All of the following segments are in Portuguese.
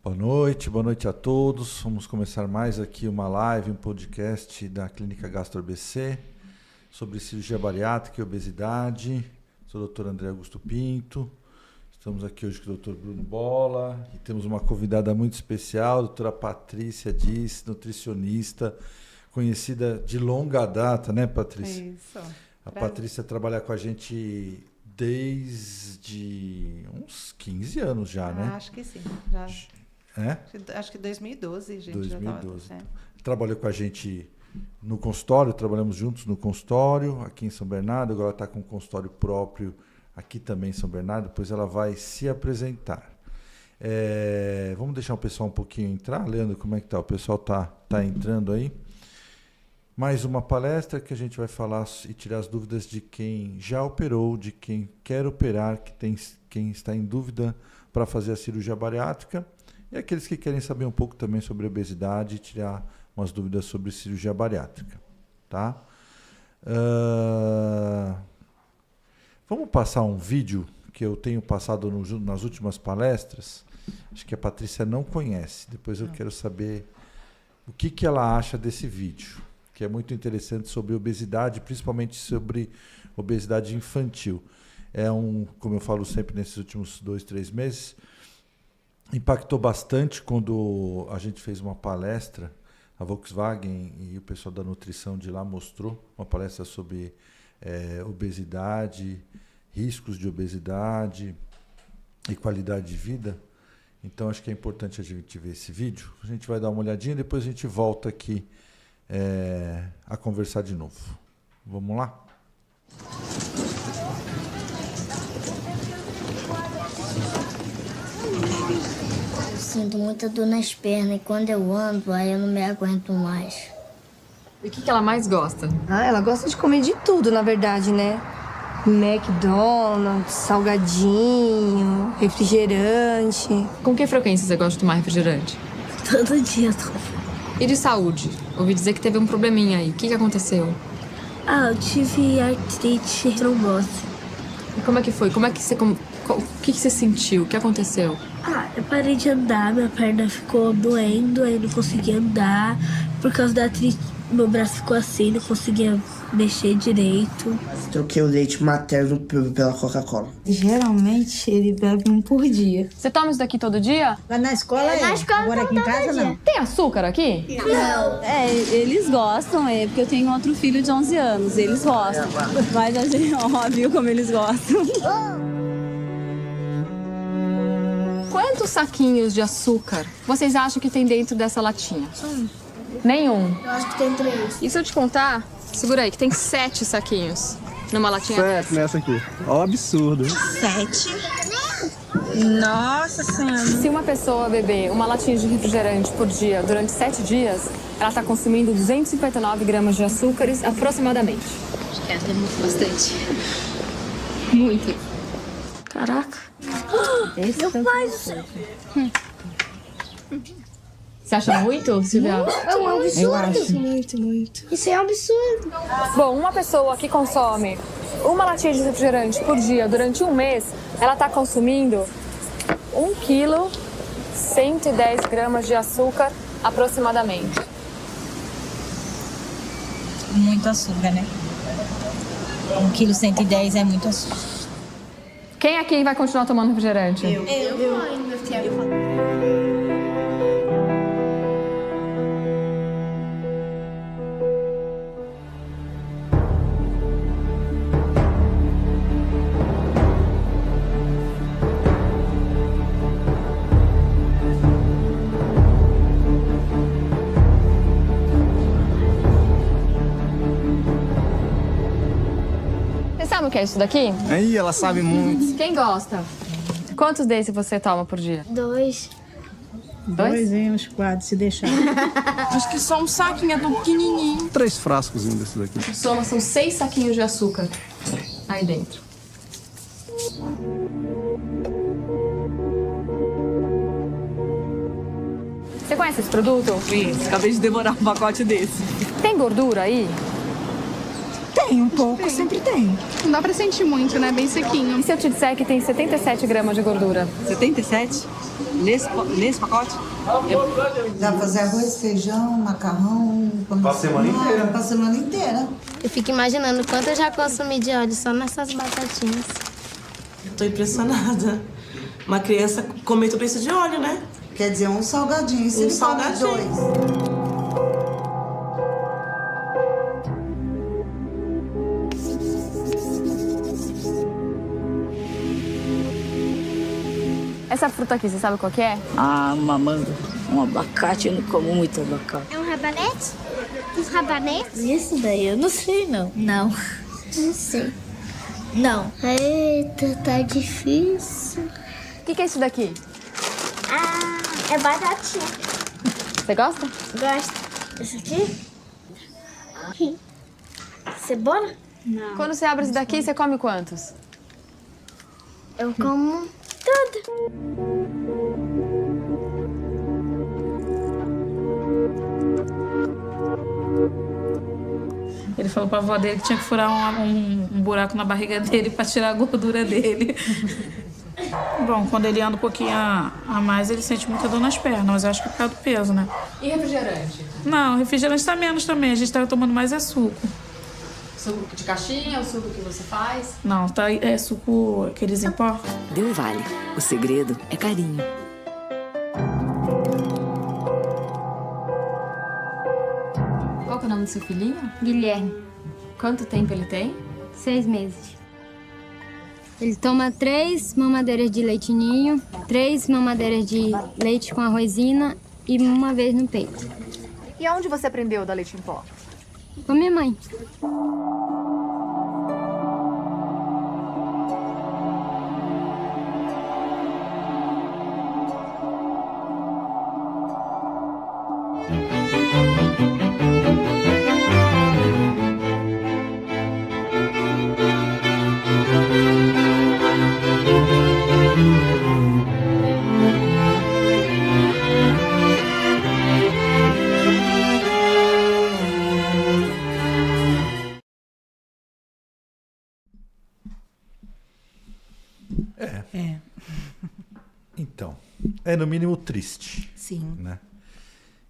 Boa noite a todos. Vamos começar mais aqui uma live, um podcast da Clínica Gastro ABC sobre cirurgia bariátrica e obesidade. Sou o Dr. André Augusto Pinto. Estamos aqui hoje com o Dr. Bruno Bola e temos uma convidada muito especial, a doutora Patrícia Diz, nutricionista, conhecida de longa data, né, Patrícia? Isso. A Patrícia trabalha com a gente desde uns 15 anos já, né? Acho que sim. Já. É? Acho que 2012, gente. 2012. Já tava, Trabalhou com a gente no consultório, trabalhamos juntos no consultório, aqui em São Bernardo. Agora está com um consultório próprio aqui também em São Bernardo. Depois ela vai se apresentar. Vamos deixar o pessoal um pouquinho entrar. Leandro, como é que tá? O pessoal tá entrando aí. Mais uma palestra que a gente vai falar e tirar as dúvidas de quem já operou, de quem quer operar, quem está em dúvida para fazer a cirurgia bariátrica. E aqueles que querem saber um pouco também sobre obesidade e tirar umas dúvidas sobre cirurgia bariátrica, tá? Vamos passar um vídeo que eu tenho passado nas últimas palestras. Acho que a Patrícia não conhece. Depois eu quero saber o que ela acha desse vídeo, que é muito interessante sobre obesidade, principalmente sobre obesidade infantil. Como eu falo sempre nesses últimos 2-3 meses, impactou bastante quando a gente fez uma palestra, a Volkswagen e o pessoal da nutrição de lá mostrou uma palestra sobre obesidade, riscos de obesidade e qualidade de vida. Então acho que é importante a gente ver esse vídeo. A gente vai dar uma olhadinha e depois a gente volta aqui a conversar de novo. Vamos lá? Sinto muita dor nas pernas e quando eu ando, aí eu não me aguento mais. E o que ela mais gosta? Ela gosta de comer de tudo, na verdade, né? McDonald's, salgadinho, refrigerante. Com que frequência você gosta de tomar refrigerante? Todo dia eu tomo. E de saúde? Ouvi dizer que teve um probleminha aí. O que aconteceu? Eu tive artrite e trombose. E como é que foi? O que você sentiu? O que aconteceu? Eu parei de andar, minha perna ficou doendo, aí não conseguia andar. Por causa da artrite, meu braço ficou assim, não conseguia mexer direito. Troquei o leite materno pela Coca-Cola. Geralmente ele bebe um por dia. Você toma isso daqui todo dia? Lá na escola Na escola agora aqui em casa não. Tem açúcar aqui? Não. Eles gostam, porque eu tenho outro filho de 11 anos, eles gostam. Mas a gente, óbvio como eles gostam. Quantos saquinhos de açúcar vocês acham que tem dentro dessa latinha? Nenhum. Eu acho que tem 3. E se eu te contar? Segura aí, que tem 7 saquinhos numa latinha dessa. Nessa aqui. Ó, o absurdo. 7. Nossa Senhora. Se uma pessoa beber uma latinha de refrigerante por dia durante 7 dias, ela está consumindo 259 gramas de açúcares aproximadamente. Acho que é bastante. Muito. Caraca. Meu pai. Você acha muito, Silvia? É um absurdo. Eu acho. Muito. Isso é um absurdo. Bom, uma pessoa que consome uma latinha de refrigerante por dia durante um mês, ela está consumindo 1 quilo, 110 gramas de açúcar aproximadamente. Muito açúcar, né? 1 quilo 110 é muito açúcar. Quem aqui vai continuar tomando refrigerante? Eu ainda quero. Você sabe o que é isso daqui? Aí, ela sabe muito. Quem gosta? Quantos desses você toma por dia? 2. 2? e uns 4, se deixar. Acho que só um saquinho, é tão pequenininho. 3 frascos desses aqui. Soma, são 6 saquinhos de açúcar aí dentro. Você conhece esse produto? Acabei de devorar um pacote desse. Tem gordura aí? Tem um pouco, sempre tem. Não dá pra sentir muito, né? Bem sequinho. E se eu te disser que tem 77 gramas de gordura? 77? Nesse pacote? Dá pra fazer arroz, feijão, macarrão... Pra semana inteira. Pra semana inteira. Eu fico imaginando quanto eu já consumi de óleo só nessas batatinhas. Eu tô impressionada. Uma criança comer tudo isso de óleo, né? Quer dizer, um salgadinho. Se ele come dois. Essa fruta aqui, você sabe qual que é? Ah, uma manga. Um abacate, eu não como muito abacate. É um rabanete? Uns rabanetes? Isso daí eu não sei, não. Não. Não sei. Não. Eita, tá difícil. O que é isso daqui? Ah, é batatinha. Você gosta? Gosto. Esse aqui? Cebola? Não. Quando você abre esse daqui, você come quantos? Eu como tudo. Ele falou pra avó dele que tinha que furar um buraco na barriga dele pra tirar a gordura dele. Bom, quando ele anda um pouquinho a mais, ele sente muita dor nas pernas, mas eu acho que é por causa do peso, né? E refrigerante? Não, refrigerante tá menos também, a gente tá tomando mais suco. Suco de caixinha, o suco que você faz? Não, é suco aqueles em pó. Del Valle, o segredo é carinho. Qual que é o nome do seu filhinho? Guilherme. Quanto tempo ele tem? 6 meses. Ele toma 3 mamadeiras de leite ninho, 3 mamadeiras de leite com arrozina e uma vez no peito. E aonde você aprendeu da leite em pó? Com minha mãe. Então, é no mínimo triste. Sim. Né?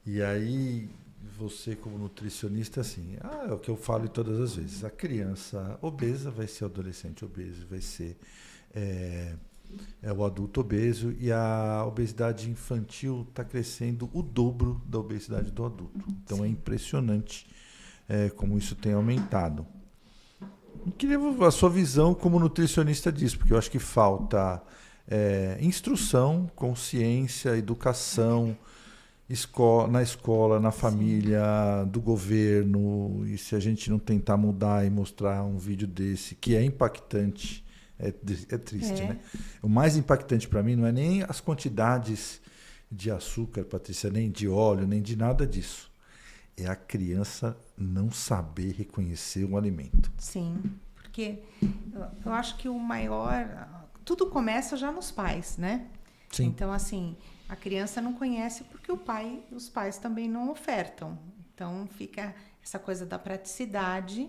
E aí, você como nutricionista, assim, é o que eu falo todas as vezes. A criança obesa vai ser o adolescente obeso, vai ser o adulto obeso, e a obesidade infantil está crescendo o dobro da obesidade do adulto. Então, sim, é impressionante como isso tem aumentado. Eu queria a sua visão como nutricionista disso, porque eu acho que falta instrução, consciência, educação, na escola, na família, do governo. E se a gente não tentar mudar e mostrar um vídeo desse, que é impactante, é triste, né? O mais impactante para mim não é nem as quantidades de açúcar, Patrícia, nem de óleo, nem de nada disso. É a criança não saber reconhecer um alimento. Sim, porque eu acho que o maior... Tudo começa já nos pais, né? Sim. Então, assim, a criança não conhece porque os pais também não ofertam. Então, fica essa coisa da praticidade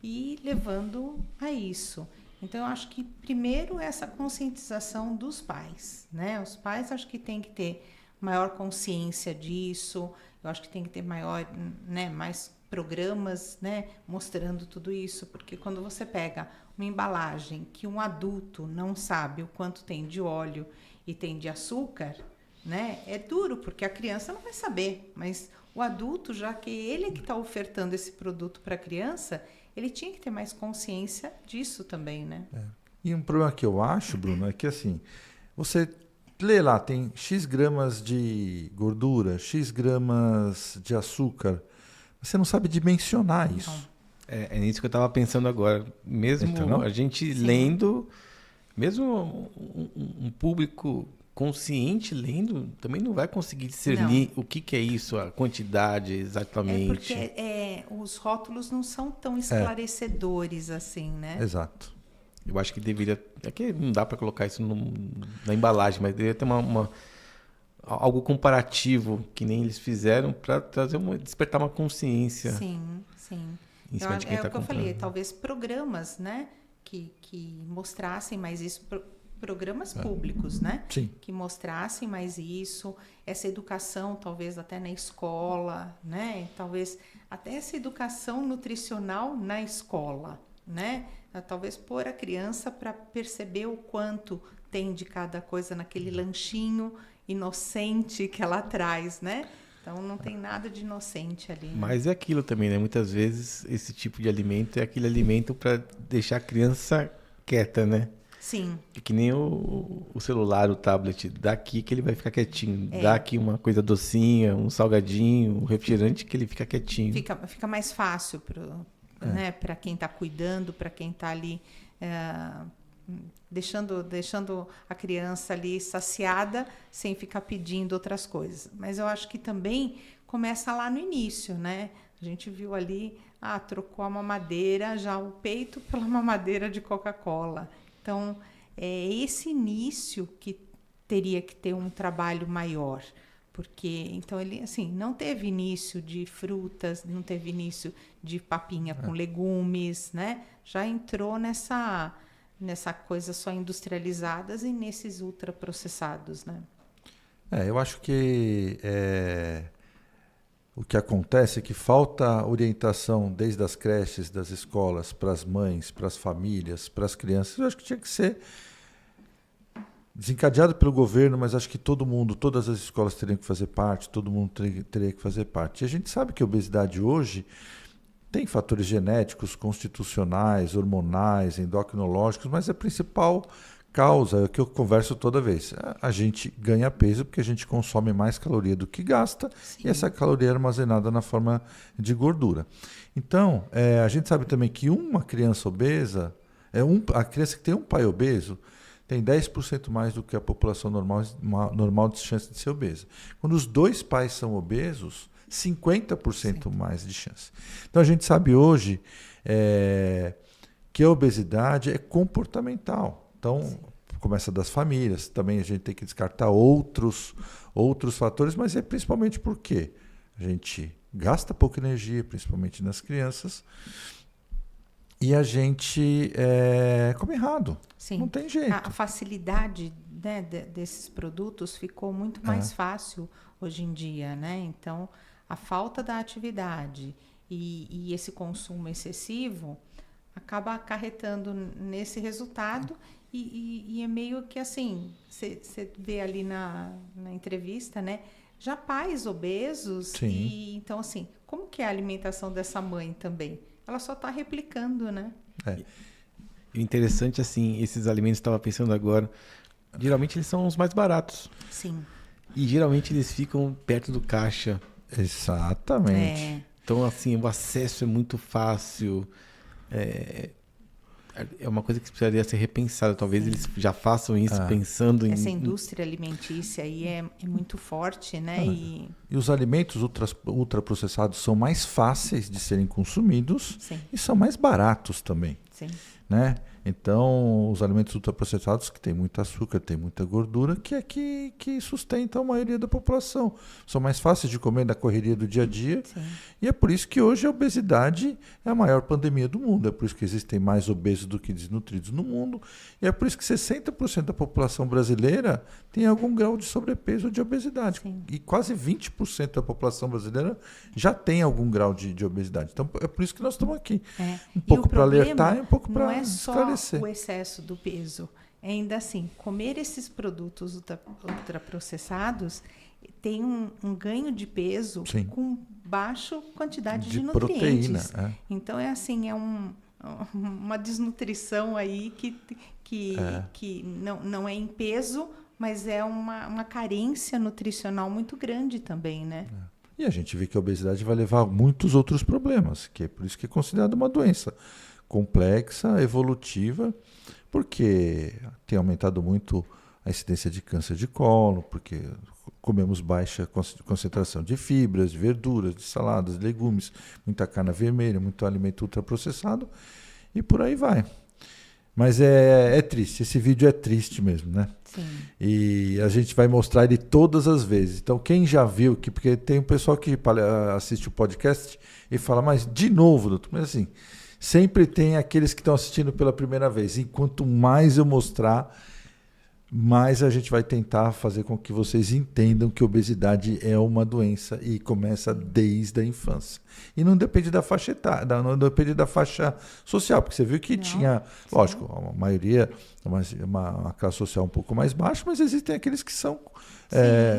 e levando a isso. Então, eu acho que primeiro essa conscientização dos pais, né? Os pais acho que têm que ter maior consciência disso. Eu acho que tem que ter mais programas, né, mostrando tudo isso, porque quando você pega uma embalagem que um adulto não sabe o quanto tem de óleo e tem de açúcar, né, é duro, porque a criança não vai saber, mas o adulto, já que ele é que está ofertando esse produto para a criança, ele tinha que ter mais consciência disso também, né? E um problema que eu acho, Bruno, é que assim, você lê lá, tem X gramas de gordura, X gramas de açúcar. Você não sabe dimensionar isso. É nisso que eu estava pensando agora. Mesmo a gente lendo, mesmo um público consciente lendo, também não vai conseguir discernir o que é isso, a quantidade exatamente. Porque os rótulos não são tão esclarecedores assim, né? Exato. Eu acho que deveria... É que não dá para colocar isso na embalagem, mas deveria ter algo comparativo, que nem eles fizeram, para despertar uma consciência. Sim, sim. em cima de quem está comprando. É o que eu falei, talvez programas, né, que mostrassem mais isso, programas públicos, né? Sim. Que mostrassem mais isso, essa educação, talvez até na escola, né? Talvez até essa educação nutricional na escola, né? Talvez pôr a criança para perceber o quanto tem de cada coisa naquele lanchinho inocente que ela traz, né? Então não tem nada de inocente ali. Né? Mas é aquilo também, né? Muitas vezes esse tipo de alimento é aquele alimento para deixar a criança quieta, né? Sim. É que nem o celular, o tablet, daqui que ele vai ficar quietinho. Dá aqui uma coisa docinha, um salgadinho, um refrigerante que ele fica quietinho. Fica mais fácil né, para quem está cuidando, para quem está ali deixando a criança ali saciada sem ficar pedindo outras coisas. Mas eu acho que também começa lá no início, né? A gente viu ali, trocou a mamadeira, já o peito pela mamadeira de Coca-Cola. Então, é esse início que teria que ter um trabalho maior, porque então ele assim não teve início de frutas, não teve início de papinha com legumes, né? Já entrou nessa coisa só industrializadas e nesses ultraprocessados, né? Eu acho que o que acontece é que falta orientação desde as creches, das escolas, para as mães, para as famílias, para as crianças. Eu acho que tinha que ser desencadeado pelo governo, mas acho que todo mundo, todas as escolas teriam que fazer parte, todo mundo teria que fazer parte. E a gente sabe que a obesidade hoje tem fatores genéticos, constitucionais, hormonais, endocrinológicos, mas a principal causa é o que eu converso toda vez. A gente ganha peso porque a gente consome mais caloria do que gasta. Sim. E essa caloria é armazenada na forma de gordura. Então, a gente sabe também que uma criança obesa, a criança que tem um pai obeso, tem 10% mais do que a população normal de chance de ser obesa. Quando os dois pais são obesos, 50% mais de chance. Então, a gente sabe hoje que a obesidade é comportamental. Então, começa das famílias, também a gente tem que descartar outros fatores, mas é principalmente porque a gente gasta pouca energia, principalmente nas crianças, e a gente come errado. Sim. Não tem jeito. A facilidade, né, desses produtos ficou muito mais fácil hoje em dia, né? Então, a falta da atividade e esse consumo excessivo acaba acarretando nesse resultado. E é meio que assim, você vê ali na entrevista, né? Já pais obesos. Sim. E então, assim, como que é a alimentação dessa mãe também? Ela só está replicando, né? Interessante, assim, esses alimentos, estava pensando agora, geralmente eles são os mais baratos. Sim. E geralmente eles ficam perto do caixa. Exatamente. Então, assim, o acesso é muito fácil. É uma coisa que precisaria ser repensada. Talvez eles já façam isso pensando em... Essa indústria alimentícia aí é muito forte, né? E os alimentos ultraprocessados são mais fáceis de serem consumidos. Sim. E são mais baratos também. Sim. Né? Então, os alimentos ultraprocessados que têm muito açúcar, têm muita gordura, que sustentam a maioria da população. São mais fáceis de comer na correria do dia a dia. Sim. E é por isso que hoje a obesidade é a maior pandemia do mundo. É por isso que existem mais obesos do que desnutridos no mundo. E é por isso que 60% da população brasileira tem algum grau de sobrepeso ou de obesidade. Sim. E quase 20% da população brasileira já tem algum grau de obesidade. Então, é por isso que nós estamos aqui. Um pouco para alertar e um pouco para esclarecer. O excesso do peso. Ainda assim, comer esses produtos ultraprocessados tem um ganho de peso Sim. com baixa quantidade de proteína. nutrientes. Então, é assim, uma desnutrição aí que não é em peso, mas é uma carência nutricional muito grande também, né? E a gente vê que a obesidade vai levar a muitos outros problemas, que é por isso que é considerada uma doença complexa, evolutiva, porque tem aumentado muito a incidência de câncer de colo, porque comemos baixa concentração de fibras, de verduras, de saladas, de legumes, muita carne vermelha, muito alimento ultraprocessado, e por aí vai. Mas é triste, esse vídeo é triste mesmo, né? Sim. E a gente vai mostrar ele todas as vezes. Então, quem já viu, porque tem um pessoal que assiste o podcast e fala, mas de novo, doutor, mas assim, sempre tem aqueles que estão assistindo pela primeira vez. E quanto mais eu mostrar, mais a gente vai tentar fazer com que vocês entendam que obesidade é uma doença e começa desde a infância. E não depende da faixa etária, não depende da faixa social, porque você viu que tinha, lógico, a maioria, uma classe social um pouco mais baixa, mas existem aqueles que são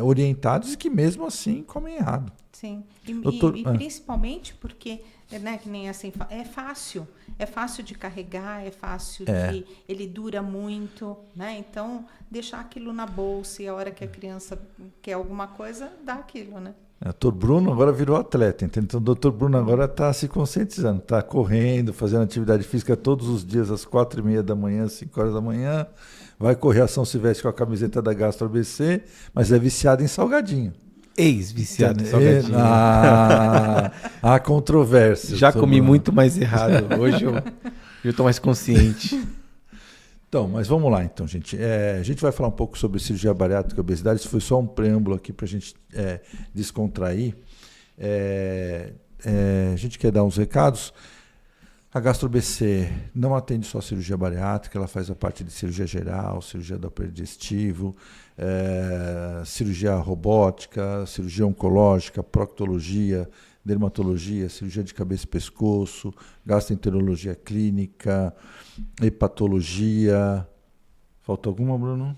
orientados e que mesmo assim comem errado. Sim, Doutor, e principalmente porque, né, que nem assim, é fácil de carregar, é fácil de, ele dura muito, né? Então, deixar aquilo na bolsa e a hora que a criança quer alguma coisa, dá aquilo, né? O doutor Bruno agora virou atleta, entendeu? Então o doutor Bruno agora está se conscientizando, está correndo, fazendo atividade física todos os dias às 4h30 da manhã, 5 horas da manhã, vai correr a São Silvestre com a camiseta da Gastro ABC, mas é viciado em salgadinho. Ex-viciado em salgadinho. Há controvérsia. Já comi muito mais errado. Hoje eu estou mais consciente. Então, mas vamos lá, então, gente. A gente vai falar um pouco sobre cirurgia bariátrica e obesidade. Isso foi só um preâmbulo aqui para a gente descontrair. A gente quer dar uns recados. A Gastro ABC não atende só cirurgia bariátrica, ela faz a parte de cirurgia geral, cirurgia do aparelho digestivo, cirurgia robótica, cirurgia oncológica, proctologia, dermatologia, cirurgia de cabeça e pescoço, gastroenterologia clínica, hepatologia. Falta alguma, Bruno?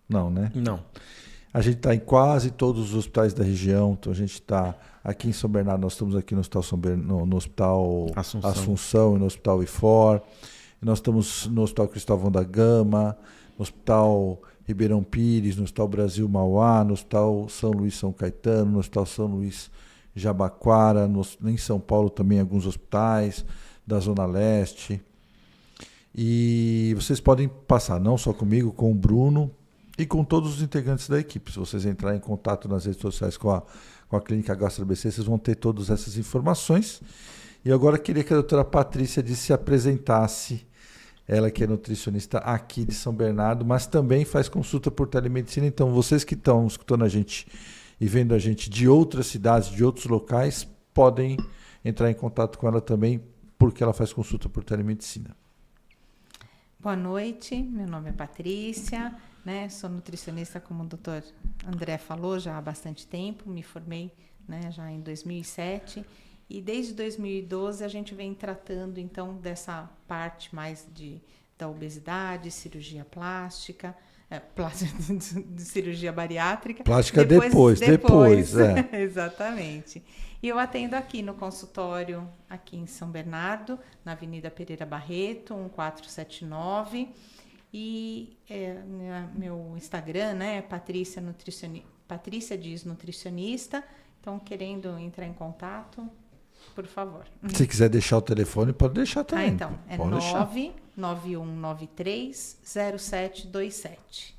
Não, né? Não. A gente está em quase todos os hospitais da região. Então a gente está aqui em São Bernardo, nós estamos aqui no Hospital, no Hospital Assunção e no Hospital IFOR. Nós estamos no Hospital Cristóvão da Gama, no Hospital Ribeirão Pires, no Hospital Brasil Mauá, no Hospital São Luís São Caetano, no Hospital São Luís Jabaquara, em São Paulo também alguns hospitais da Zona Leste. E vocês podem passar não só comigo, com o Bruno e com todos os integrantes da equipe. Se vocês entrarem em contato nas redes sociais com a Clínica Gastro ABC, vocês vão ter todas essas informações. E agora queria que a doutora Patrícia se apresentasse. Ela que é nutricionista aqui de São Bernardo, mas também faz consulta por telemedicina. Então, vocês que estão escutando a gente e vendo a gente de outras cidades, de outros locais, podem entrar em contato com ela também, porque ela faz consulta por telemedicina. Boa noite, meu nome é Patrícia, né? Sou nutricionista, como o doutor André falou, já há bastante tempo. Me formei, né, já em 2007. E desde 2012 a gente vem tratando, então, dessa parte mais da obesidade, cirurgia plástica, de cirurgia bariátrica. Plástica depois. Exatamente. E eu atendo aqui no consultório, aqui em São Bernardo, na Avenida Pereira Barreto, 1479. E meu Instagram, né, Patrícia Diz Nutricionista. Então, querendo entrar em contato, por favor. Se quiser deixar o telefone, pode deixar também. Então, é 99193-0727.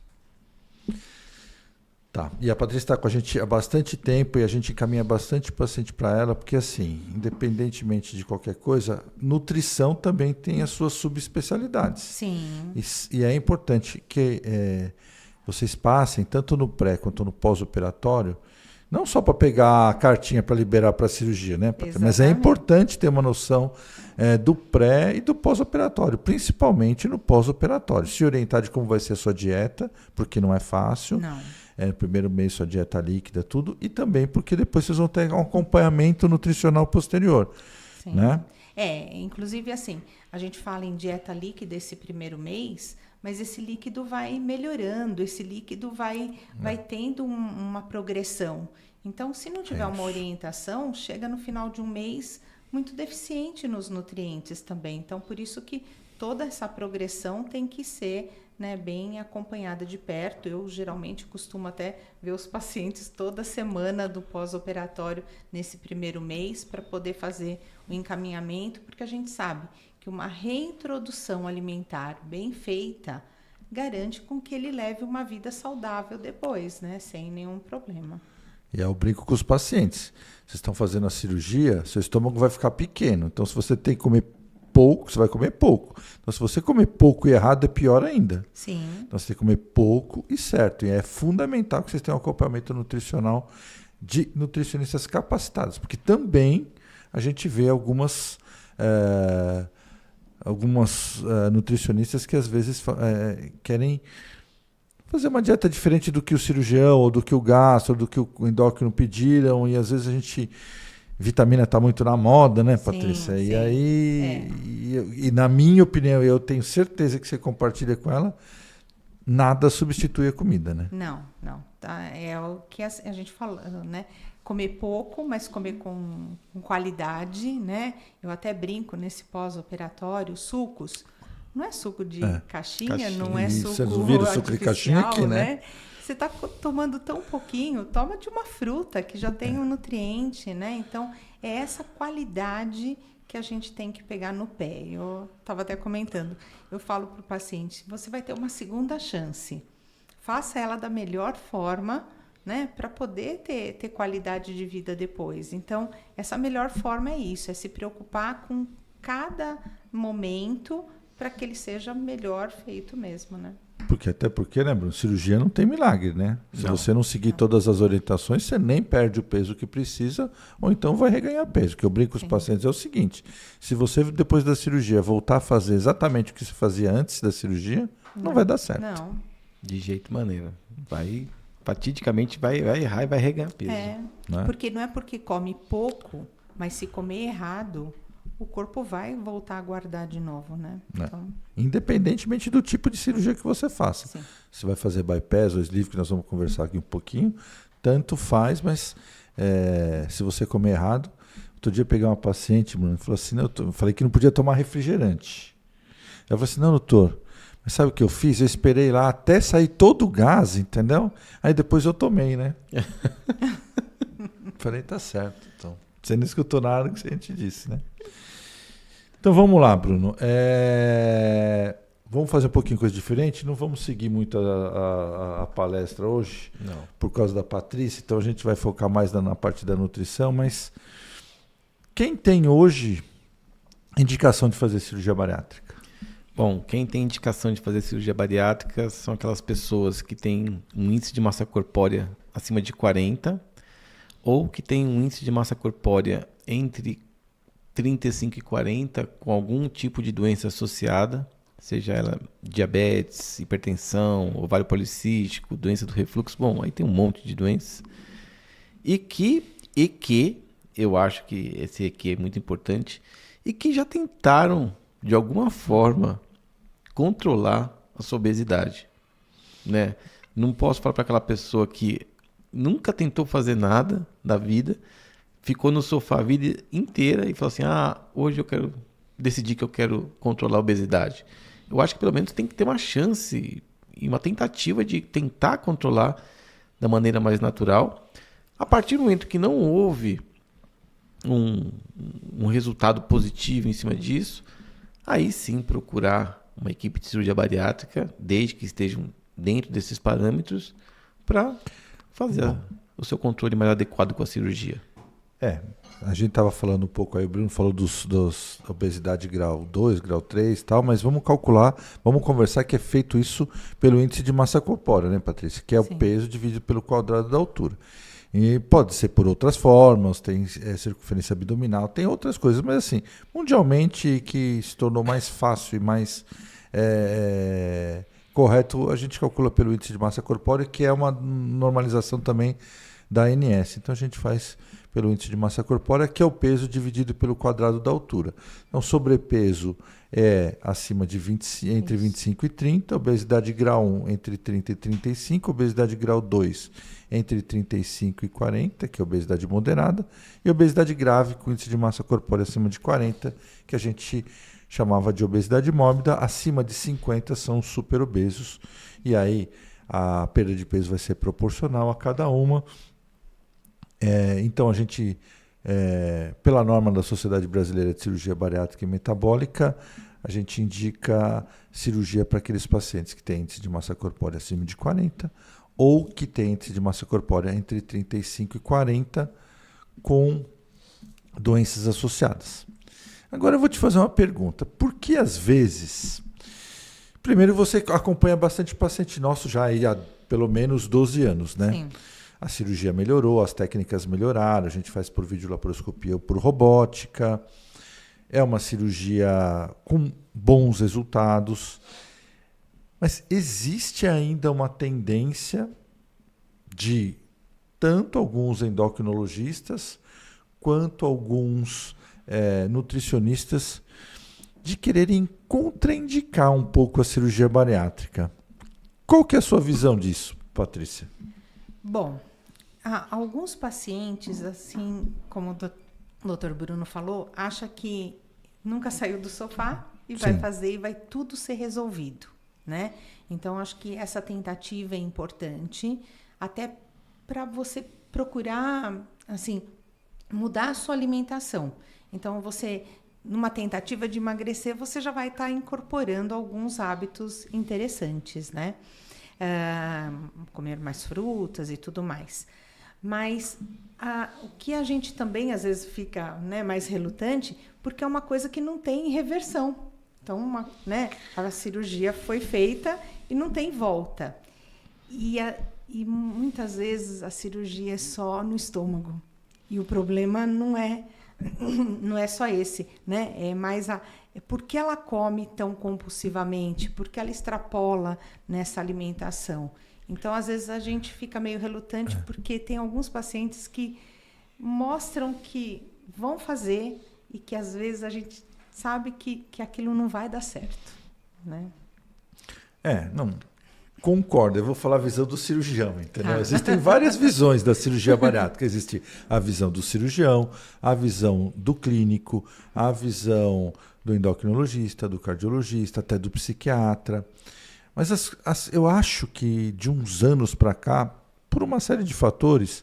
Tá, e a Patrícia está com a gente há bastante tempo e a gente encaminha bastante paciente para ela, porque assim, independentemente de qualquer coisa, nutrição também tem as suas subespecialidades. Sim. E é importante que vocês passem, tanto no pré quanto no pós-operatório, não só para pegar a cartinha para liberar para a cirurgia, né? Mas é importante ter uma noção do pré e do pós-operatório, principalmente no pós-operatório. Se orientar de como vai ser a sua dieta, porque não é fácil. Não. No primeiro mês sua dieta líquida, tudo. E também porque depois vocês vão ter um acompanhamento nutricional posterior. Sim. Né? Inclusive assim, a gente fala em dieta líquida esse primeiro mês, mas esse líquido vai melhorando, esse líquido vai tendo uma progressão. Então, se não tiver uma orientação, chega no final de um mês muito deficiente nos nutrientes também. Então, por isso que toda essa progressão tem que ser, né, bem acompanhada de perto. Eu geralmente costumo até ver os pacientes toda semana do pós-operatório nesse primeiro mês para poder fazer o encaminhamento, porque a gente sabe que uma reintrodução alimentar bem feita garante com que ele leve uma vida saudável depois, né, sem nenhum problema. E eu brinco com os pacientes. Vocês estão fazendo a cirurgia, seu estômago vai ficar pequeno. Então, se você tem que comer pouco, você vai comer pouco. Então, se você comer pouco e errado, é pior ainda. Sim. Então, você tem que comer pouco e certo. E é fundamental que vocês tenham um acompanhamento nutricional de nutricionistas capacitados, porque também a gente vê algumas nutricionistas que às vezes querem fazer uma dieta diferente do que o cirurgião, ou do que o gastro, ou do que o endócrino pediram, e às vezes a gente... Vitamina está muito na moda, né, Patrícia? Sim, e aí, na minha opinião, eu tenho certeza que você compartilha com ela, nada substitui a comida, né? Não. Tá? É o que a gente falou, né? Comer pouco, mas comer com qualidade, né? Eu até brinco nesse pós-operatório, sucos. Não é suco de caixinha, não é suco Vocês não viram suco de caixinha aqui, né? Você está tomando tão pouquinho, toma de uma fruta que já tem um nutriente, né? Então, é essa qualidade que a gente tem que pegar no pé. Eu estava até comentando, eu falo para o paciente, você vai ter uma segunda chance. Faça ela da melhor forma, né? Para poder ter qualidade de vida depois. Então, essa melhor forma é isso, é se preocupar com cada momento para que ele seja melhor feito mesmo, né? Até porque, né, Bruno, cirurgia não tem milagre, né? Se você não seguir todas as orientações, você nem perde o peso que precisa, ou então vai reganhar peso. O que eu brinco com os pacientes é o seguinte, se você, depois da cirurgia, voltar a fazer exatamente o que você fazia antes da cirurgia, não vai dar certo. Não. De jeito maneira. Fatidicamente vai errar e vai reganhar peso. Porque não é porque come pouco, mas se comer errado... o corpo vai voltar a guardar de novo, né? Então... Independentemente do tipo de cirurgia que você faça. Sim. Você vai fazer bypass ou sleeve, que nós vamos conversar aqui um pouquinho, tanto faz, mas se você comer errado... Outro dia eu peguei uma paciente, Bruno, falou assim, eu falei que não podia tomar refrigerante. Ela falou assim, não, doutor, mas sabe o que eu fiz? Eu esperei lá até sair todo o gás, entendeu? Aí depois eu tomei, né? Falei, tá certo, então. Você não escutou nada que a gente disse, né? Então vamos lá, Bruno. Vamos fazer um pouquinho coisa diferente? Não vamos seguir muito a palestra hoje, por causa da Patrícia, então a gente vai focar mais na parte da nutrição, mas quem tem hoje indicação de fazer cirurgia bariátrica? Bom, quem tem indicação de fazer cirurgia bariátrica são aquelas pessoas que têm um índice de massa corpórea acima de 40 ou que têm um índice de massa corpórea entre 35 e 40 com algum tipo de doença associada, seja ela diabetes, hipertensão, ovário policístico, doença do refluxo, bom, aí tem um monte de doenças. E que eu acho que esse EQ é muito importante, e que já tentaram, de alguma forma, controlar a sua obesidade, né? Não posso falar para aquela pessoa que nunca tentou fazer nada da vida, ficou no sofá a vida inteira e falou assim, hoje eu quero decidir que eu quero controlar a obesidade. Eu acho que pelo menos tem que ter uma chance e uma tentativa de tentar controlar da maneira mais natural. A partir do momento que não houve um resultado positivo em cima disso, aí sim procurar uma equipe de cirurgia bariátrica, desde que estejam dentro desses parâmetros, para fazer o seu controle mais adequado com a cirurgia. A gente estava falando um pouco aí, o Bruno falou dos obesidade grau 2, grau 3 e tal, mas vamos calcular, vamos conversar que é feito isso pelo índice de massa corpórea, né, Patrícia? Que é o peso dividido pelo quadrado da altura. E pode ser por outras formas, tem circunferência abdominal, tem outras coisas, mas assim, mundialmente que se tornou mais fácil e mais correto, a gente calcula pelo índice de massa corpórea, que é uma normalização também da ANS. Então a gente faz pelo índice de massa corpórea, que é o peso dividido pelo quadrado da altura. Então, sobrepeso é acima de entre 25 e 30, obesidade grau 1 entre 30 e 35, obesidade grau 2 entre 35 e 40, que é obesidade moderada, e obesidade grave com índice de massa corpórea acima de 40, que a gente chamava de obesidade mórbida, acima de 50 são super obesos, e aí a perda de peso vai ser proporcional a cada uma. Então a gente, pela norma da Sociedade Brasileira de Cirurgia Bariátrica e Metabólica, a gente indica cirurgia para aqueles pacientes que têm índice de massa corpórea acima de 40 ou que têm índice de massa corpórea entre 35 e 40 com doenças associadas. Agora eu vou te fazer uma pergunta. Por que às vezes... Primeiro, você acompanha bastante paciente nosso já aí há pelo menos 12 anos, né? Sim. A cirurgia melhorou, as técnicas melhoraram, a gente faz por videolaparoscopia ou por robótica. É uma cirurgia com bons resultados. Mas existe ainda uma tendência de tanto alguns endocrinologistas quanto alguns nutricionistas de quererem contraindicar um pouco a cirurgia bariátrica. Qual que é a sua visão disso, Patrícia? Bom, alguns pacientes, assim como o Dr. Bruno falou, acha que nunca saiu do sofá e vai fazer e vai tudo ser resolvido, né? Então, acho que essa tentativa é importante, até para você procurar, assim, mudar a sua alimentação. Então, você, numa tentativa de emagrecer, você já vai estar incorporando alguns hábitos interessantes, né? Comer mais frutas e tudo mais. Mas o que a gente também, às vezes, fica, né, mais relutante, porque é uma coisa que não tem reversão. Então, a cirurgia foi feita e não tem volta. E muitas vezes a cirurgia é só no estômago. E o problema não é só esse, né? É mais por que ela come tão compulsivamente, por que ela extrapola nessa alimentação. Então, às vezes, a gente fica meio relutante porque tem alguns pacientes que mostram que vão fazer e que, às vezes, a gente sabe que aquilo não vai dar certo, né? Não... Concordo, eu vou falar a visão do cirurgião, entendeu? Existem várias visões da cirurgia bariátrica. Existe a visão do cirurgião, a visão do clínico, a visão do endocrinologista, do cardiologista, até do psiquiatra. Mas eu acho que de uns anos para cá, por uma série de fatores,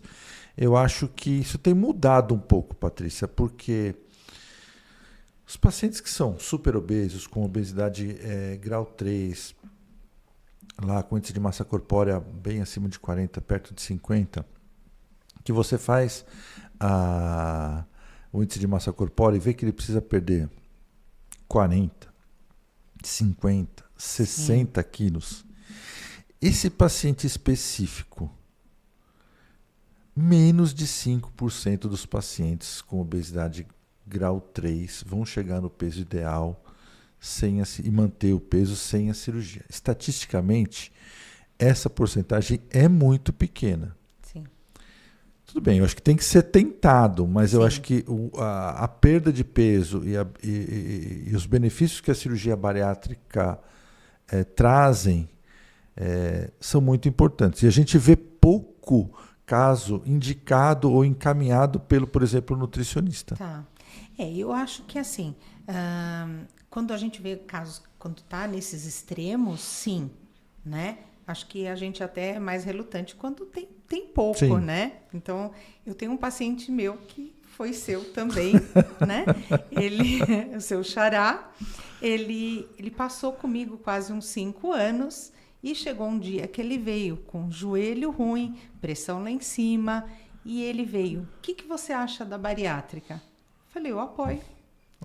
eu acho que isso tem mudado um pouco, Patrícia, porque os pacientes que são super obesos, com obesidade grau 3, lá com índice de massa corpórea bem acima de 40, perto de 50, que você faz o índice de massa corpórea e vê que ele precisa perder 40, 50, 60 quilos. Esse paciente específico, menos de 5% dos pacientes com obesidade grau 3 vão chegar no peso ideal e manter o peso sem a cirurgia. Estatisticamente, essa porcentagem é muito pequena. Sim. Tudo bem, eu acho que tem que ser tentado, mas eu acho que a perda de peso e os benefícios que a cirurgia bariátrica trazem são muito importantes. E a gente vê pouco caso indicado ou encaminhado pelo, por exemplo, nutricionista. Tá. Eu acho que assim... quando a gente vê casos, quando está nesses extremos, sim, né? Acho que a gente até é mais relutante quando tem pouco, né? Então, eu tenho um paciente meu que foi seu também, né? O seu xará, ele passou comigo quase uns 5 anos e chegou um dia que ele veio com joelho ruim, pressão lá em cima, e ele veio, o que você acha da bariátrica? Falei, eu apoio.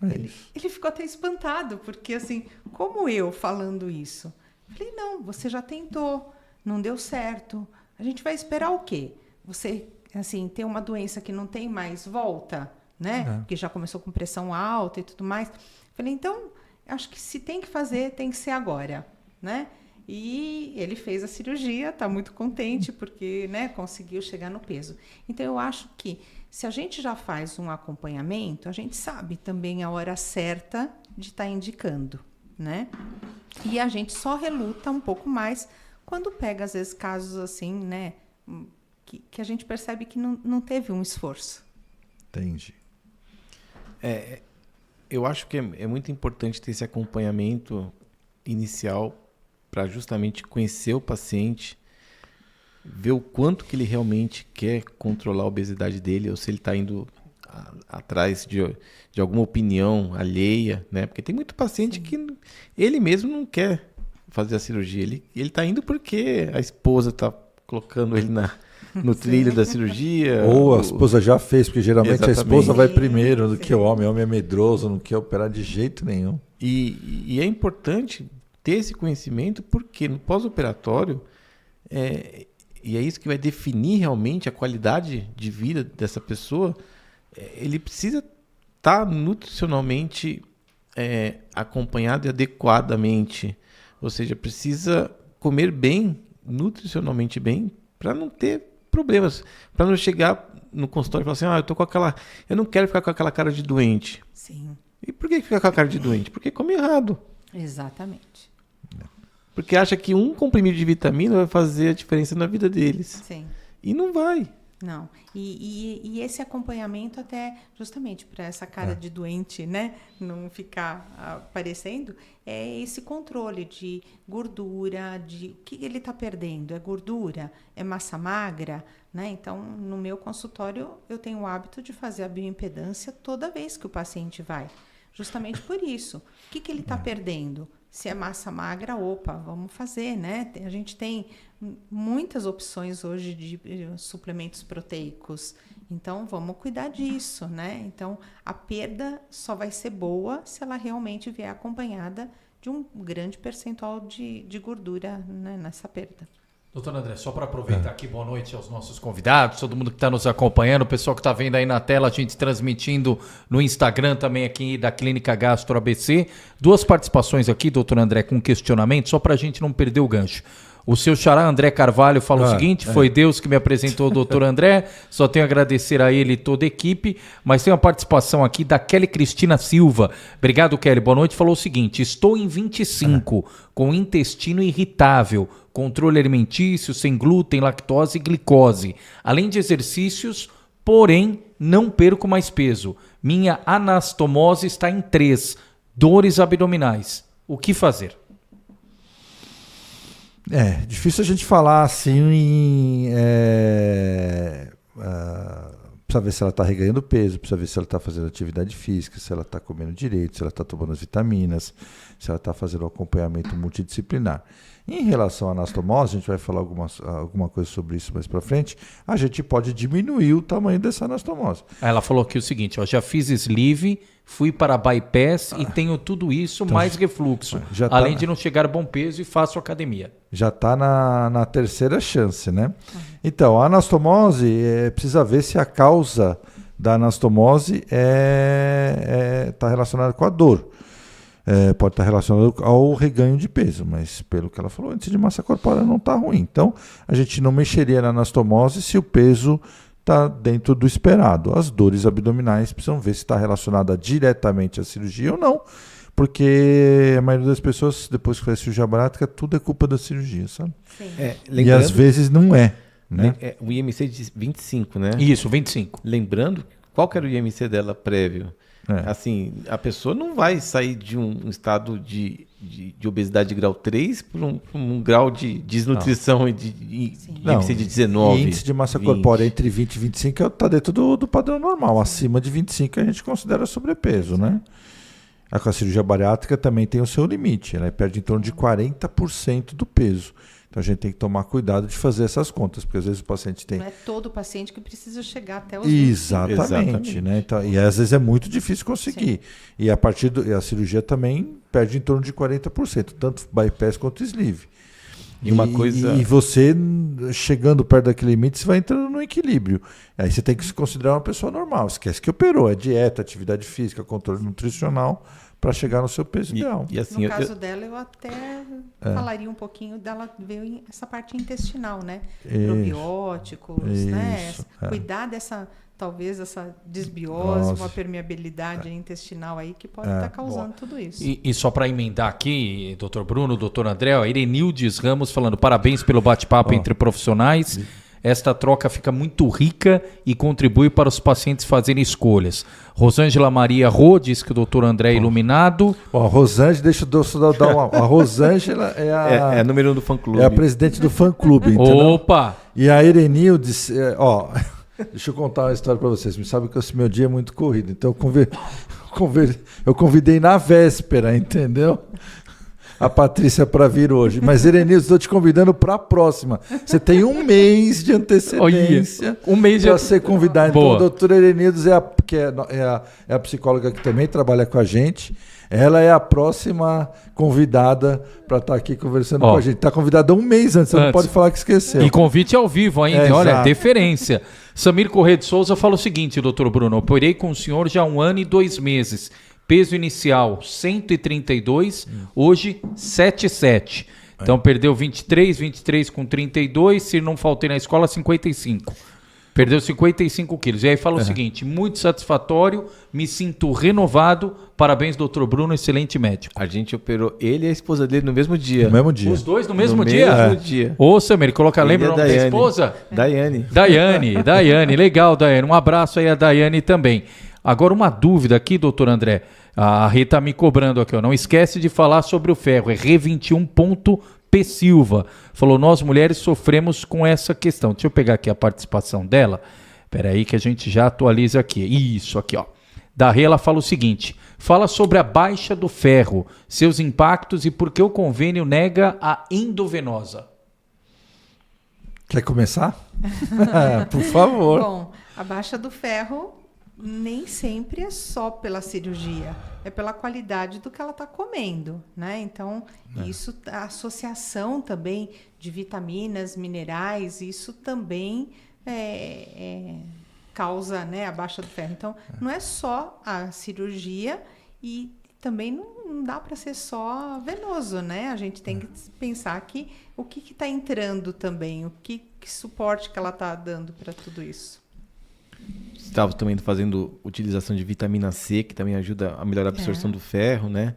Ele ficou até espantado, porque assim, como eu falando isso? Falei, não, você já tentou, não deu certo. A gente vai esperar o quê? Você, assim, tem uma doença que não tem mais volta, né? Porque já começou com pressão alta e tudo mais. Falei, então, acho que se tem que fazer, tem que ser agora, né? E ele fez a cirurgia, está muito contente, porque, né, conseguiu chegar no peso. Então, eu acho que se a gente já faz um acompanhamento, a gente sabe também a hora certa de estar indicando, né? E a gente só reluta um pouco mais quando pega, às vezes, casos assim, né? Que a gente percebe que não teve um esforço. Entendi. Eu acho que é muito importante ter esse acompanhamento inicial para justamente conhecer o paciente, ver o quanto que ele realmente quer controlar a obesidade dele, ou se ele está indo atrás de alguma opinião alheia, né? Porque tem muito paciente que ele mesmo não quer fazer a cirurgia, ele está indo porque a esposa está colocando ele no trilho da cirurgia. Ou a esposa já fez, porque geralmente Exatamente. a esposa vai primeiro do que o homem. O homem é medroso, não quer operar de jeito nenhum. E é importante ter esse conhecimento, porque no pós-operatório, e é isso que vai definir realmente a qualidade de vida dessa pessoa, ele precisa estar nutricionalmente acompanhado e adequadamente. Ou seja, precisa comer bem, nutricionalmente bem, para não ter problemas. Para não chegar no consultório e falar assim, eu não quero ficar com aquela cara de doente. Sim. E por que ficar com a cara de doente? Porque come errado. Exatamente. Porque acha que um comprimido de vitamina vai fazer a diferença na vida deles. Sim. E não vai. Não. E esse acompanhamento até justamente para essa cara de doente, né, não ficar aparecendo, é esse controle de gordura, de o que ele está perdendo. É gordura? É massa magra? Né? Então, no meu consultório, eu tenho o hábito de fazer a bioimpedância toda vez que o paciente vai. Justamente por isso. O que ele está perdendo? Se é massa magra, vamos fazer, né? A gente tem muitas opções hoje de suplementos proteicos. Então, vamos cuidar disso, né? Então, a perda só vai ser boa se ela realmente vier acompanhada de um grande percentual de gordura, né, nessa perda. Doutor André, só para aproveitar aqui, boa noite aos nossos convidados, todo mundo que está nos acompanhando, o pessoal que está vendo aí na tela, a gente transmitindo no Instagram também aqui da Clínica Gastro ABC. 2 participações aqui, doutor André, com questionamento, só para a gente não perder o gancho. O seu xará André Carvalho fala o seguinte, foi Deus que me apresentou o doutor André, só tenho a agradecer a ele e toda a equipe, mas tem uma participação aqui da Kelly Cristina Silva. Obrigado, Kelly, boa noite. Falou o seguinte, estou em 25, com intestino irritável, controle alimentício, sem glúten, lactose e glicose, além de exercícios, porém não perco mais peso. Minha anastomose está em 3, dores abdominais. O que fazer? Difícil a gente falar assim precisa ver se ela está reganhando peso, precisa ver se ela está fazendo atividade física, se ela está comendo direito, se ela está tomando as vitaminas, se ela está fazendo o acompanhamento multidisciplinar. Em relação à anastomose, a gente vai falar alguma coisa sobre isso mais para frente, a gente pode diminuir o tamanho dessa anastomose. Ela falou aqui o seguinte, já fiz sleeve, fui para bypass e tenho tudo isso, então, mais refluxo, além de não chegar a bom peso e faço academia. Já está na terceira chance, né? Então, a anastomose, precisa ver se a causa da anastomose está relacionada com a dor. Pode estar relacionado ao reganho de peso, mas pelo que ela falou, o índice de massa corpórea não está ruim. Então, a gente não mexeria na anastomose se o peso está dentro do esperado. As dores abdominais precisam ver se está relacionada diretamente à cirurgia ou não, porque a maioria das pessoas, depois que faz cirurgia bariátrica, tudo é culpa da cirurgia, sabe? E às vezes não é. Né? O IMC de 25, né? Isso, 25. Lembrando, qual que era o IMC dela prévio? Assim, a pessoa não vai sair de um estado de obesidade de grau 3 para um grau de desnutrição e de IMC de 19. Índice de massa corpórea entre 20 e 25 está dentro do padrão normal. Acima de 25 a gente considera sobrepeso, né? A cirurgia bariátrica também tem o seu limite. Ela perde em torno de 40% do peso. Então a gente tem que tomar cuidado de fazer essas contas, porque às vezes o paciente tem... Não é todo paciente que precisa chegar até os... Exatamente. Né? Então, e às vezes é muito difícil conseguir. E a cirurgia também perde em torno de 40%, tanto bypass quanto sleeve. E você, chegando perto daquele limite, você vai entrando no equilíbrio. Aí você tem que se considerar uma pessoa normal. Esquece que operou. É dieta, atividade física, controle nutricional, para chegar no seu peso ideal. E assim, no caso dela, eu até falaria um pouquinho dela ver essa parte intestinal, né? Probióticos, né? Cuidar dessa, talvez, essa desbiose, uma permeabilidade intestinal aí que pode estar causando tudo isso. E só para emendar aqui, doutor Bruno, doutor André, Irenildes Ramos falando parabéns pelo bate-papo entre profissionais. Esta troca fica muito rica e contribui para os pacientes fazerem escolhas. Rosângela Maria Rô diz que o doutor André é iluminado. A Rosângela, deixa eu dar uma... A Rosângela é a... É a número 1 do fã-clube. É a presidente do fã-clube, entendeu? Opa! E a Irenildes, deixa eu contar uma história para vocês. Me sabe que esse meu dia é muito corrido, então eu convidei na véspera, entendeu? a Patrícia para vir hoje. Mas, Erenilson, estou te convidando para a próxima. Você tem 1 mês de antecedência para ser convidado. Então, a doutora Erenilson é a psicóloga que também trabalha com a gente. Ela é a próxima convidada para estar aqui conversando com a gente. Está convidada 1 mês antes, você não pode falar que esqueceu. E convite ao vivo ainda, olha, deferência. Samir Corrêa de Souza fala o seguinte, doutor Bruno, operei com o senhor já há 1 ano e 2 meses. Peso inicial 132, hoje 77. Então perdeu 23 com 32, se não faltei na escola, 55. Perdeu 55 quilos. E aí fala o seguinte, muito satisfatório, me sinto renovado, parabéns, doutor Bruno, excelente médico. A gente operou ele e a esposa dele no mesmo dia. No mesmo dia. Os dois no mesmo dia? No mesmo dia. Ô, Samir, lembra o nome da esposa? Daiane, legal, Daiane. Um abraço aí a Daiane também. Agora uma dúvida aqui, doutor André. A Rê tá me cobrando aqui, ó. Não esquece de falar sobre o ferro. É Rê21.P Silva. Falou, nós mulheres sofremos com essa questão. Deixa eu pegar aqui a participação dela. Espera aí que a gente já atualiza aqui. Isso, aqui, ó. Da Rê, ela fala o seguinte. Fala sobre a baixa do ferro, seus impactos e por que o convênio nega a endovenosa. Quer começar? Por favor. Bom, a baixa do ferro nem sempre é só pela cirurgia, é pela qualidade do que ela está comendo, né? Então, isso, a associação também de vitaminas, minerais, isso também causa, né, a baixa do ferro. Então, não é só a cirurgia e também não dá para ser só venoso, né? A gente tem que pensar que o que está entrando também, que suporte que ela está dando para tudo isso. Estava também fazendo utilização de vitamina C, que também ajuda a melhorar a absorção do ferro, né?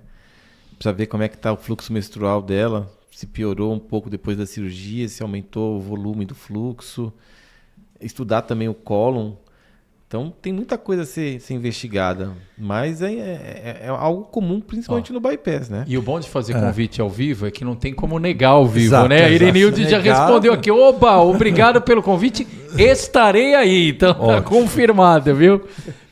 Precisa ver como é que está o fluxo menstrual dela, se piorou um pouco depois da cirurgia, se aumentou o volume do fluxo. Estudar também o cólon. Então, tem muita coisa a ser investigada, mas é algo comum, principalmente no bypass, né? E o bom de fazer convite ao vivo é que não tem como negar ao vivo, né? A Irenilde já respondeu aqui, oba, obrigado pelo convite, estarei aí, então tá confirmado, viu?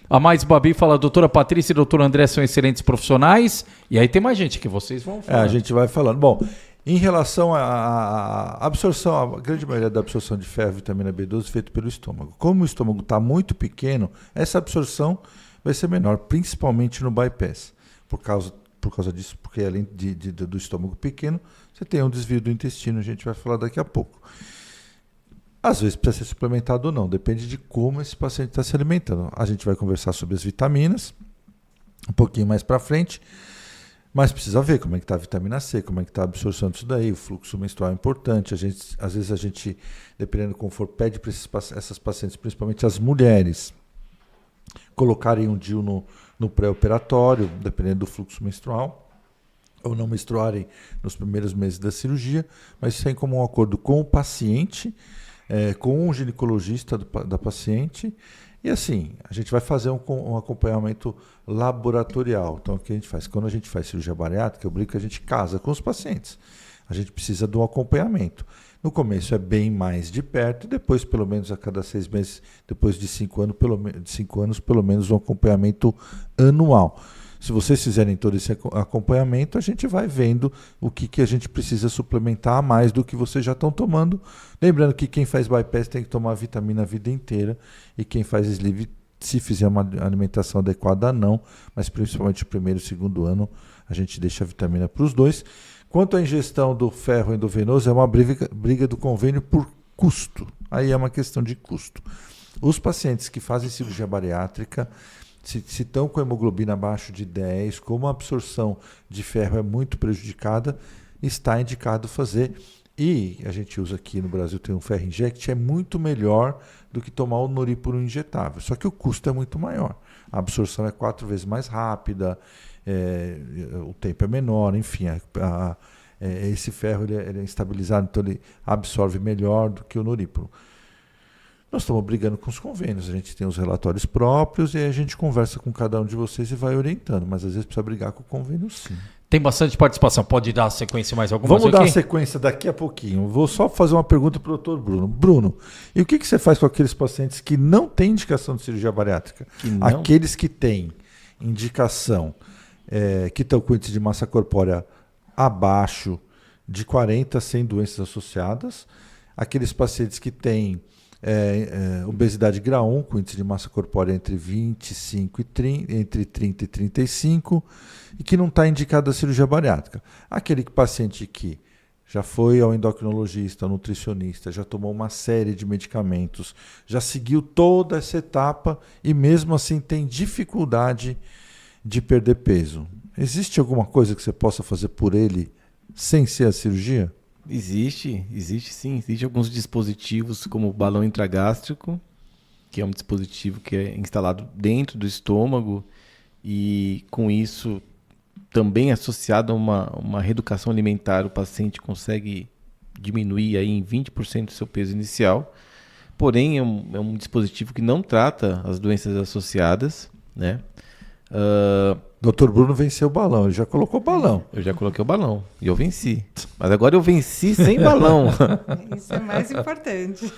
A Mais Babi fala, doutora Patrícia e doutor André são excelentes profissionais, e aí tem mais gente que vocês vão falar. A gente vai falando. Bom, em relação à absorção, a grande maioria da absorção de ferro e vitamina B12 é feita pelo estômago. Como o estômago está muito pequeno, essa absorção vai ser menor, principalmente no bypass. Por causa disso, porque além do estômago pequeno, você tem um desvio do intestino, a gente vai falar daqui a pouco. Às vezes precisa ser suplementado ou não, depende de como esse paciente está se alimentando. A gente vai conversar sobre as vitaminas um pouquinho mais para frente. Mas precisa ver como é que está a vitamina C, como é que está a absorção disso daí, o fluxo menstrual é importante. Às vezes a gente, dependendo do como for, pede para essas pacientes, principalmente as mulheres, colocarem um DIU no pré-operatório, dependendo do fluxo menstrual, ou não menstruarem nos primeiros meses da cirurgia, mas sem como um acordo com o paciente, com o ginecologista da paciente. E assim, a gente vai fazer um acompanhamento laboratorial. Então, o que a gente faz? Quando a gente faz cirurgia bariátrica, eu brinco que a gente casa com os pacientes. A gente precisa de um acompanhamento. No começo é bem mais de perto, e depois, pelo menos a cada 6 meses, depois de 5 anos, pelo menos um acompanhamento anual. Se vocês fizerem todo esse acompanhamento, a gente vai vendo o que a gente precisa suplementar a mais do que vocês já estão tomando. Lembrando que quem faz bypass tem que tomar vitamina a vida inteira e quem faz sleeve, se fizer uma alimentação adequada, não. Mas principalmente o primeiro e o segundo ano, a gente deixa a vitamina para os dois. Quanto à ingestão do ferro endovenoso, é uma briga do convênio por custo. Aí é uma questão de custo. Os pacientes que fazem cirurgia bariátrica, se estão com hemoglobina abaixo de 10, como a absorção de ferro é muito prejudicada, está indicado fazer. E a gente usa aqui no Brasil, tem um ferro inject, é muito melhor do que tomar o Noripro injetável. Só que o custo é muito maior. A absorção é 4 vezes mais rápida, o tempo é menor, enfim. Esse ferro ele é estabilizado, então ele absorve melhor do que o Noripro. Nós estamos brigando com os convênios, a gente tem os relatórios próprios e a gente conversa com cada um de vocês e vai orientando, mas às vezes precisa brigar com o convênio sim. Tem bastante participação, pode dar a sequência mais alguma? Vamos dar a sequência daqui a pouquinho. Vou só fazer uma pergunta para o doutor Bruno. Bruno, e o que você faz com aqueles pacientes que não têm indicação de cirurgia bariátrica? Aqueles que têm indicação, que estão com índice de massa corpórea abaixo de 40 sem doenças associadas. Aqueles pacientes que têm obesidade grau 1, com índice de massa corpórea entre 25 e 30, entre 30 e 35, e que não está indicado a cirurgia bariátrica. Aquele paciente que já foi ao endocrinologista, ao nutricionista, já tomou uma série de medicamentos, já seguiu toda essa etapa e mesmo assim tem dificuldade de perder peso. Existe alguma coisa que você possa fazer por ele sem ser a cirurgia? Existe sim. Existem alguns dispositivos como o balão intragástrico, que é um dispositivo que é instalado dentro do estômago e com isso também associado a uma reeducação alimentar, o paciente consegue diminuir aí em 20% o seu peso inicial. Porém, é um dispositivo que não trata as doenças associadas, né? Dr. Bruno venceu o balão, ele já colocou o balão. Eu já coloquei o balão e eu venci. Mas agora eu venci sem balão. Isso é mais importante.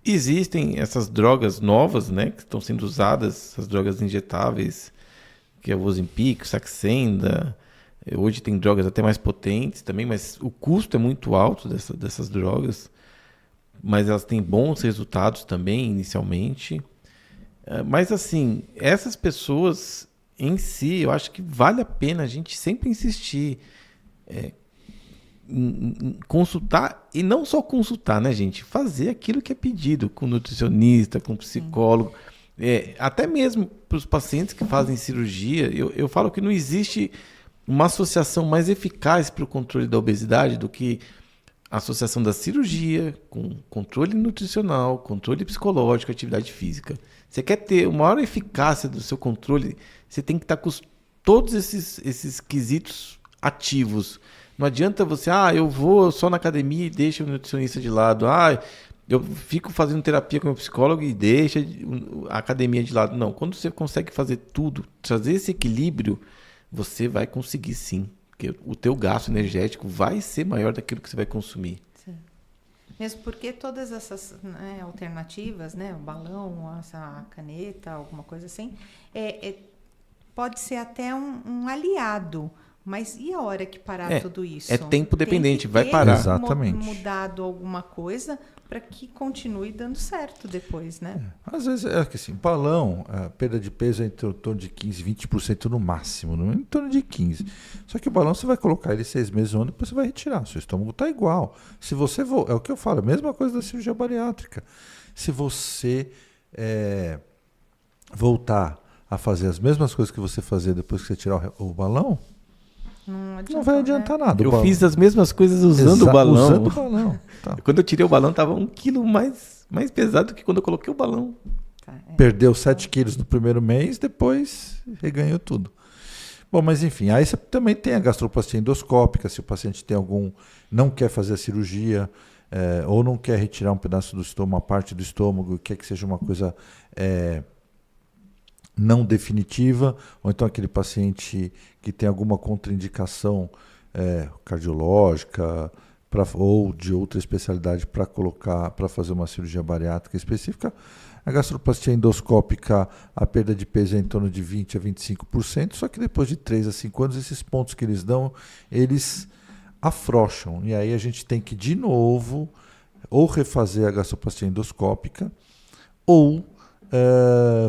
Existem essas drogas novas, né, que estão sendo usadas, essas drogas injetáveis, que é o Ozempic, o Saxenda. Hoje tem drogas até mais potentes também, mas o custo é muito alto dessas drogas. Mas elas têm bons resultados também, inicialmente. Mas, assim, essas pessoas em si, eu acho que vale a pena a gente sempre insistir em consultar, e não só consultar, né, gente? Fazer aquilo que é pedido com nutricionista, com psicólogo. Até mesmo para os pacientes que fazem cirurgia, eu falo que não existe uma associação mais eficaz para o controle da obesidade do que a associação da cirurgia com controle nutricional, controle psicológico, atividade física. Você quer ter uma maior eficácia do seu controle, você tem que estar com todos esses quesitos ativos. Não adianta você, eu vou só na academia e deixa o nutricionista de lado. Eu fico fazendo terapia com o meu psicólogo e deixa a academia de lado. Não, quando você consegue fazer tudo, trazer esse equilíbrio, você vai conseguir sim. Porque o teu gasto energético vai ser maior daquilo que você vai consumir. Sim. Mesmo porque todas essas alternativas, né, o balão, essa caneta, alguma coisa assim, pode ser até um aliado. Mas e a hora que parar tudo isso? É tempo dependente, vai ter parar. Exatamente. Mudado alguma coisa para que continue dando certo depois, né? Às vezes é que assim, balão, a perda de peso é em torno de 15, 20% no máximo, em torno de 15%. Só que o balão você vai colocar ele 6 meses, um ano, depois você vai retirar. Seu estômago está igual. Se você é o que eu falo, a mesma coisa da cirurgia bariátrica. Se você voltar a fazer as mesmas coisas que você fazia depois que você tirar o balão, não vai adiantar nada. Eu fiz as mesmas coisas usando o balão. Usando o balão. Tá. Quando eu tirei o balão, estava 1 quilo mais pesado do que quando eu coloquei o balão. Perdeu 7 quilos no primeiro mês, depois reganhou tudo. Bom, mas enfim, aí você também tem a gastroplastia endoscópica, se o paciente tem não quer fazer a cirurgia, ou não quer retirar um pedaço do estômago, uma parte do estômago, quer que seja uma coisa não definitiva, ou então aquele paciente que tem alguma contraindicação cardiológica ou de outra especialidade para fazer uma cirurgia bariátrica específica. A gastroplastia endoscópica, a perda de peso é em torno de 20% a 25%, só que depois de 3 a 5 anos, esses pontos que eles dão, eles afrouxam. E aí a gente tem que, de novo, ou refazer a gastroplastia endoscópica, ou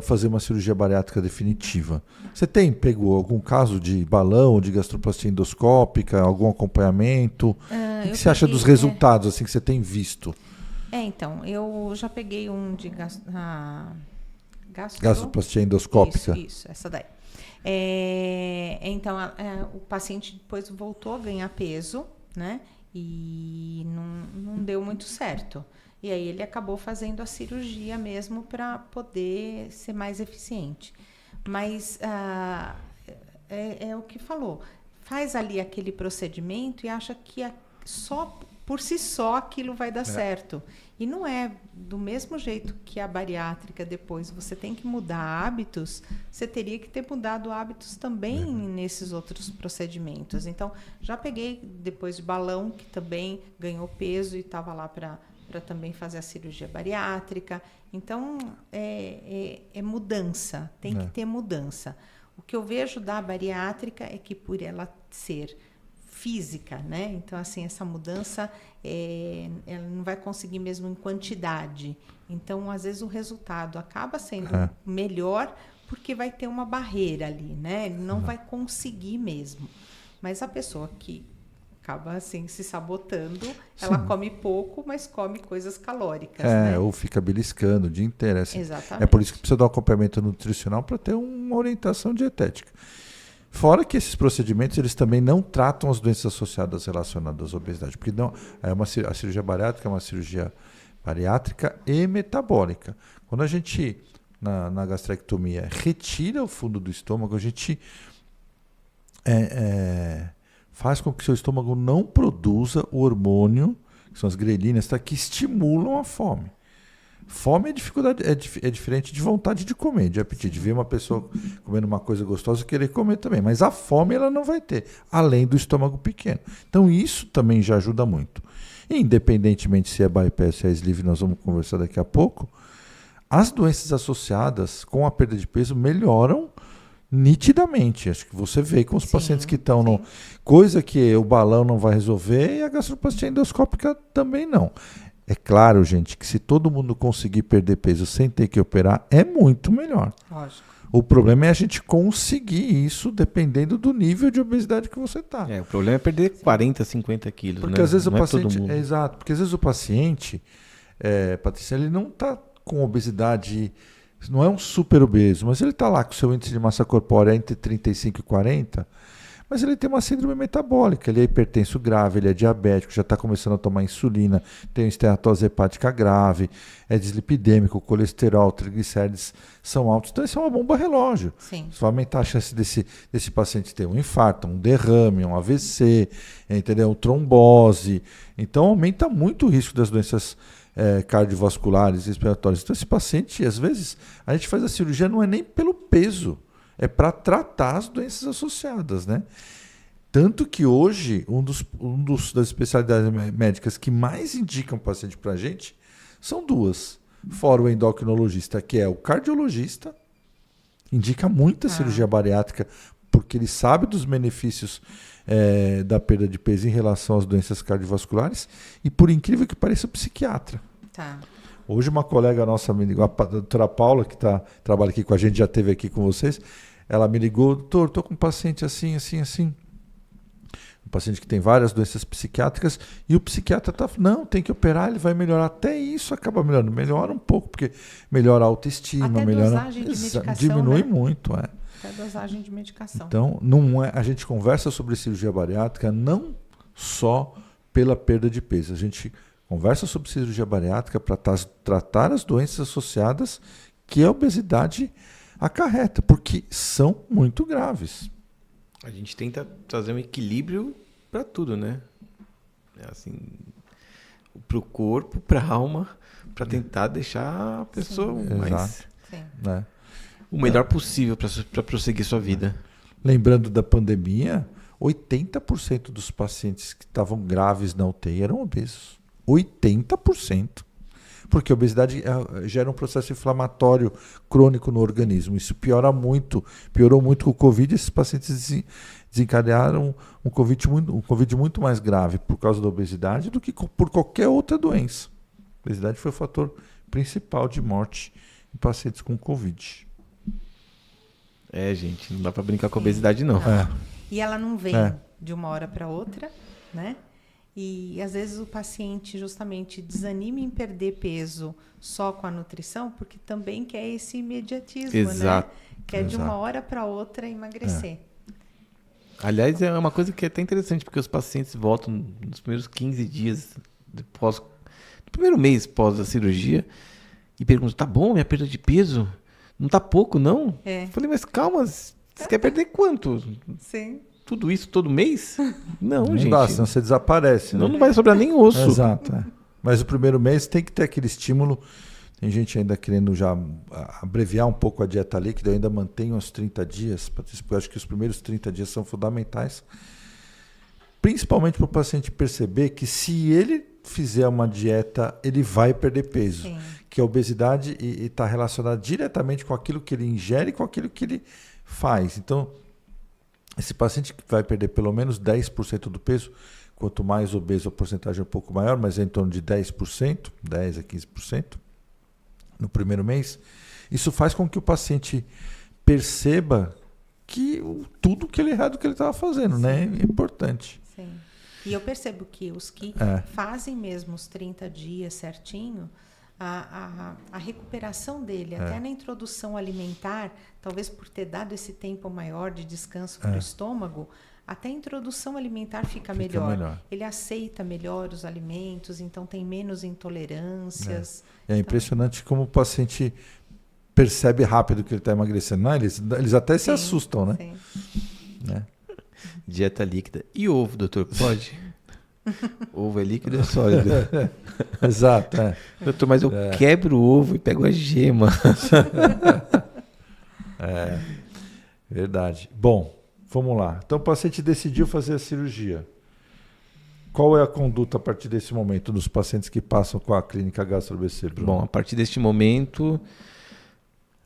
fazer uma cirurgia bariátrica definitiva. Você pegou algum caso de balão, de gastroplastia endoscópica, algum acompanhamento? O que você acha dos resultados assim que você tem visto? Então, eu já peguei um de gastroplastia endoscópica. Isso, essa daí. Então, o paciente depois voltou a ganhar peso, né? E não deu muito certo. E aí ele acabou fazendo a cirurgia mesmo para poder ser mais eficiente. Mas é o que falou. Faz ali aquele procedimento e acha que só por si só aquilo vai dar certo. E não é do mesmo jeito que a bariátrica depois você tem que mudar hábitos, você teria que ter mudado hábitos também nesses outros procedimentos. Então, já peguei depois de balão, que também ganhou peso e estava lá para também fazer a cirurgia bariátrica. Então, é mudança, tem que ter mudança. O que eu vejo da bariátrica é que por ela ser física, né? Então, assim, essa mudança ela não vai conseguir mesmo em quantidade. Então, às vezes, o resultado acaba sendo melhor porque vai ter uma barreira ali, né? Ele não vai conseguir mesmo. Mas a pessoa que acaba assim se sabotando, ela come pouco, mas come coisas calóricas, né? Ou fica beliscando o dia inteiro. Exatamente. É por isso que precisa dar um acompanhamento nutricional para ter uma orientação dietética. Fora que esses procedimentos, eles também não tratam as doenças associadas relacionadas à obesidade, porque não, a cirurgia bariátrica é uma cirurgia bariátrica e metabólica. Quando a gente, na gastrectomia, retira o fundo do estômago, a gente faz com que o seu estômago não produza o hormônio, que são as grelinas, que estimulam a fome. Fome é diferente de vontade de comer, de apetite, de ver uma pessoa comendo uma coisa gostosa e querer comer também. Mas a fome ela não vai ter, além do estômago pequeno. Então isso também já ajuda muito. E, independentemente se é bypass, se é sleeve, nós vamos conversar daqui a pouco, as doenças associadas com a perda de peso melhoram nitidamente. Acho que você vê com os pacientes que estão no... Coisa que o balão não vai resolver e a gastroplastia endoscópica também não. É claro, gente, que se todo mundo conseguir perder peso sem ter que operar, é muito melhor. Lógico. O problema é a gente conseguir isso dependendo do nível de obesidade que você está. O problema é perder 40, 50 quilos. Porque né? às vezes não o paciente... exato. Porque às vezes o paciente, Patrícia, ele não está com obesidade... Não é um super obeso, mas ele está lá com o seu índice de massa corpórea entre 35 e 40... Mas ele tem uma síndrome metabólica, ele é hipertenso grave, ele é diabético, já está começando a tomar insulina, tem esteatose hepática grave, é dislipidêmico, o colesterol, triglicérides são altos. Então isso é uma bomba relógio. Sim. Isso vai aumentar a chance desse paciente ter um infarto, um derrame, um AVC, entendeu? Um trombose. Então aumenta muito o risco das doenças cardiovasculares e respiratórias. Então esse paciente, às vezes, a gente faz a cirurgia não é nem pelo peso, é para tratar as doenças associadas, né? Tanto que hoje, das especialidades médicas que mais indicam paciente para a gente são duas. Fora o endocrinologista, que é o cardiologista, indica muita cirurgia bariátrica, porque ele sabe dos benefícios da perda de peso em relação às doenças cardiovasculares, e por incrível que pareça, o psiquiatra. Tá. Hoje uma colega nossa me ligou, a doutora Paula, que trabalha aqui com a gente, já esteve aqui com vocês, ela me ligou, doutor, estou com um paciente assim. Um paciente que tem várias doenças psiquiátricas, e o psiquiatra não, tem que operar, ele vai melhorar. Até isso acaba melhorando. Melhora um pouco, porque melhora a autoestima, até melhora... dosagem de medicação, diminui né? muito, Até dosagem de medicação. Então, não a gente conversa sobre cirurgia bariátrica não só pela perda de peso. A gente conversa sobre cirurgia bariátrica para tratar as doenças associadas que a obesidade acarreta, porque são muito graves. A gente tenta trazer um equilíbrio para tudo, né? Assim, para o corpo, para a alma, para tentar deixar a pessoa mais o melhor possível para prosseguir sua vida. Lembrando da pandemia, 80% dos pacientes que estavam graves na UTI eram obesos. 80%. Porque a obesidade gera um processo inflamatório crônico no organismo. Isso piorou muito com o Covid. Esses pacientes desencadearam um COVID muito mais grave por causa da obesidade do que por qualquer outra doença. A obesidade foi o fator principal de morte em pacientes com Covid. Gente, não dá para brincar com a obesidade, não. E ela não vem de uma hora para outra, né? E às vezes o paciente justamente desanima em perder peso só com a nutrição, porque também quer esse imediatismo, Exato. né? Quer de uma hora para outra emagrecer. Aliás, é uma coisa que é até interessante, porque os pacientes voltam nos primeiros 15 dias no primeiro mês pós a cirurgia e perguntam, tá bom, minha perda de peso? Não tá pouco, não? Falei, mas calma, você quer perder quanto? Sim. Tudo isso todo mês? Não, não gente. Dá, senão você desaparece. Não vai sobrar nem osso. Exato. Mas o primeiro mês tem que ter aquele estímulo. Tem gente ainda querendo já abreviar um pouco a dieta líquida. Eu ainda mantenho os 30 dias. Porque eu acho que os primeiros 30 dias são fundamentais. Principalmente para o paciente perceber que se ele fizer uma dieta, ele vai perder peso. Sim. Que a obesidade está relacionada diretamente com aquilo que ele ingere e com aquilo que ele faz. Então, esse paciente que vai perder pelo menos 10% do peso, quanto mais obeso a porcentagem é um pouco maior, mas é em torno de 10%, 10% a 15% no primeiro mês, isso faz com que o paciente perceba que tudo que ele errado que ele estava fazendo, né? É importante. Sim. E eu percebo que os que fazem mesmo os 30 dias certinho, a recuperação dele, até na introdução alimentar, talvez por ter dado esse tempo maior de descanso para o estômago, até a introdução alimentar fica melhor. Ele aceita melhor os alimentos, então tem menos intolerâncias. É impressionante como o paciente percebe rápido que ele está emagrecendo. Não, eles até se assustam, né? Sim. Né? Dieta líquida. E ovo, doutor? Pode? Ovo é líquido ou é sólido? Exato. Doutor, mas eu quebro o ovo e pego a gema. Verdade. Bom, vamos lá. Então o paciente decidiu fazer a cirurgia. Qual é a conduta a partir desse momento dos pacientes que passam com a clínica Gastro-ABC, Bruno? Bom, a partir deste momento,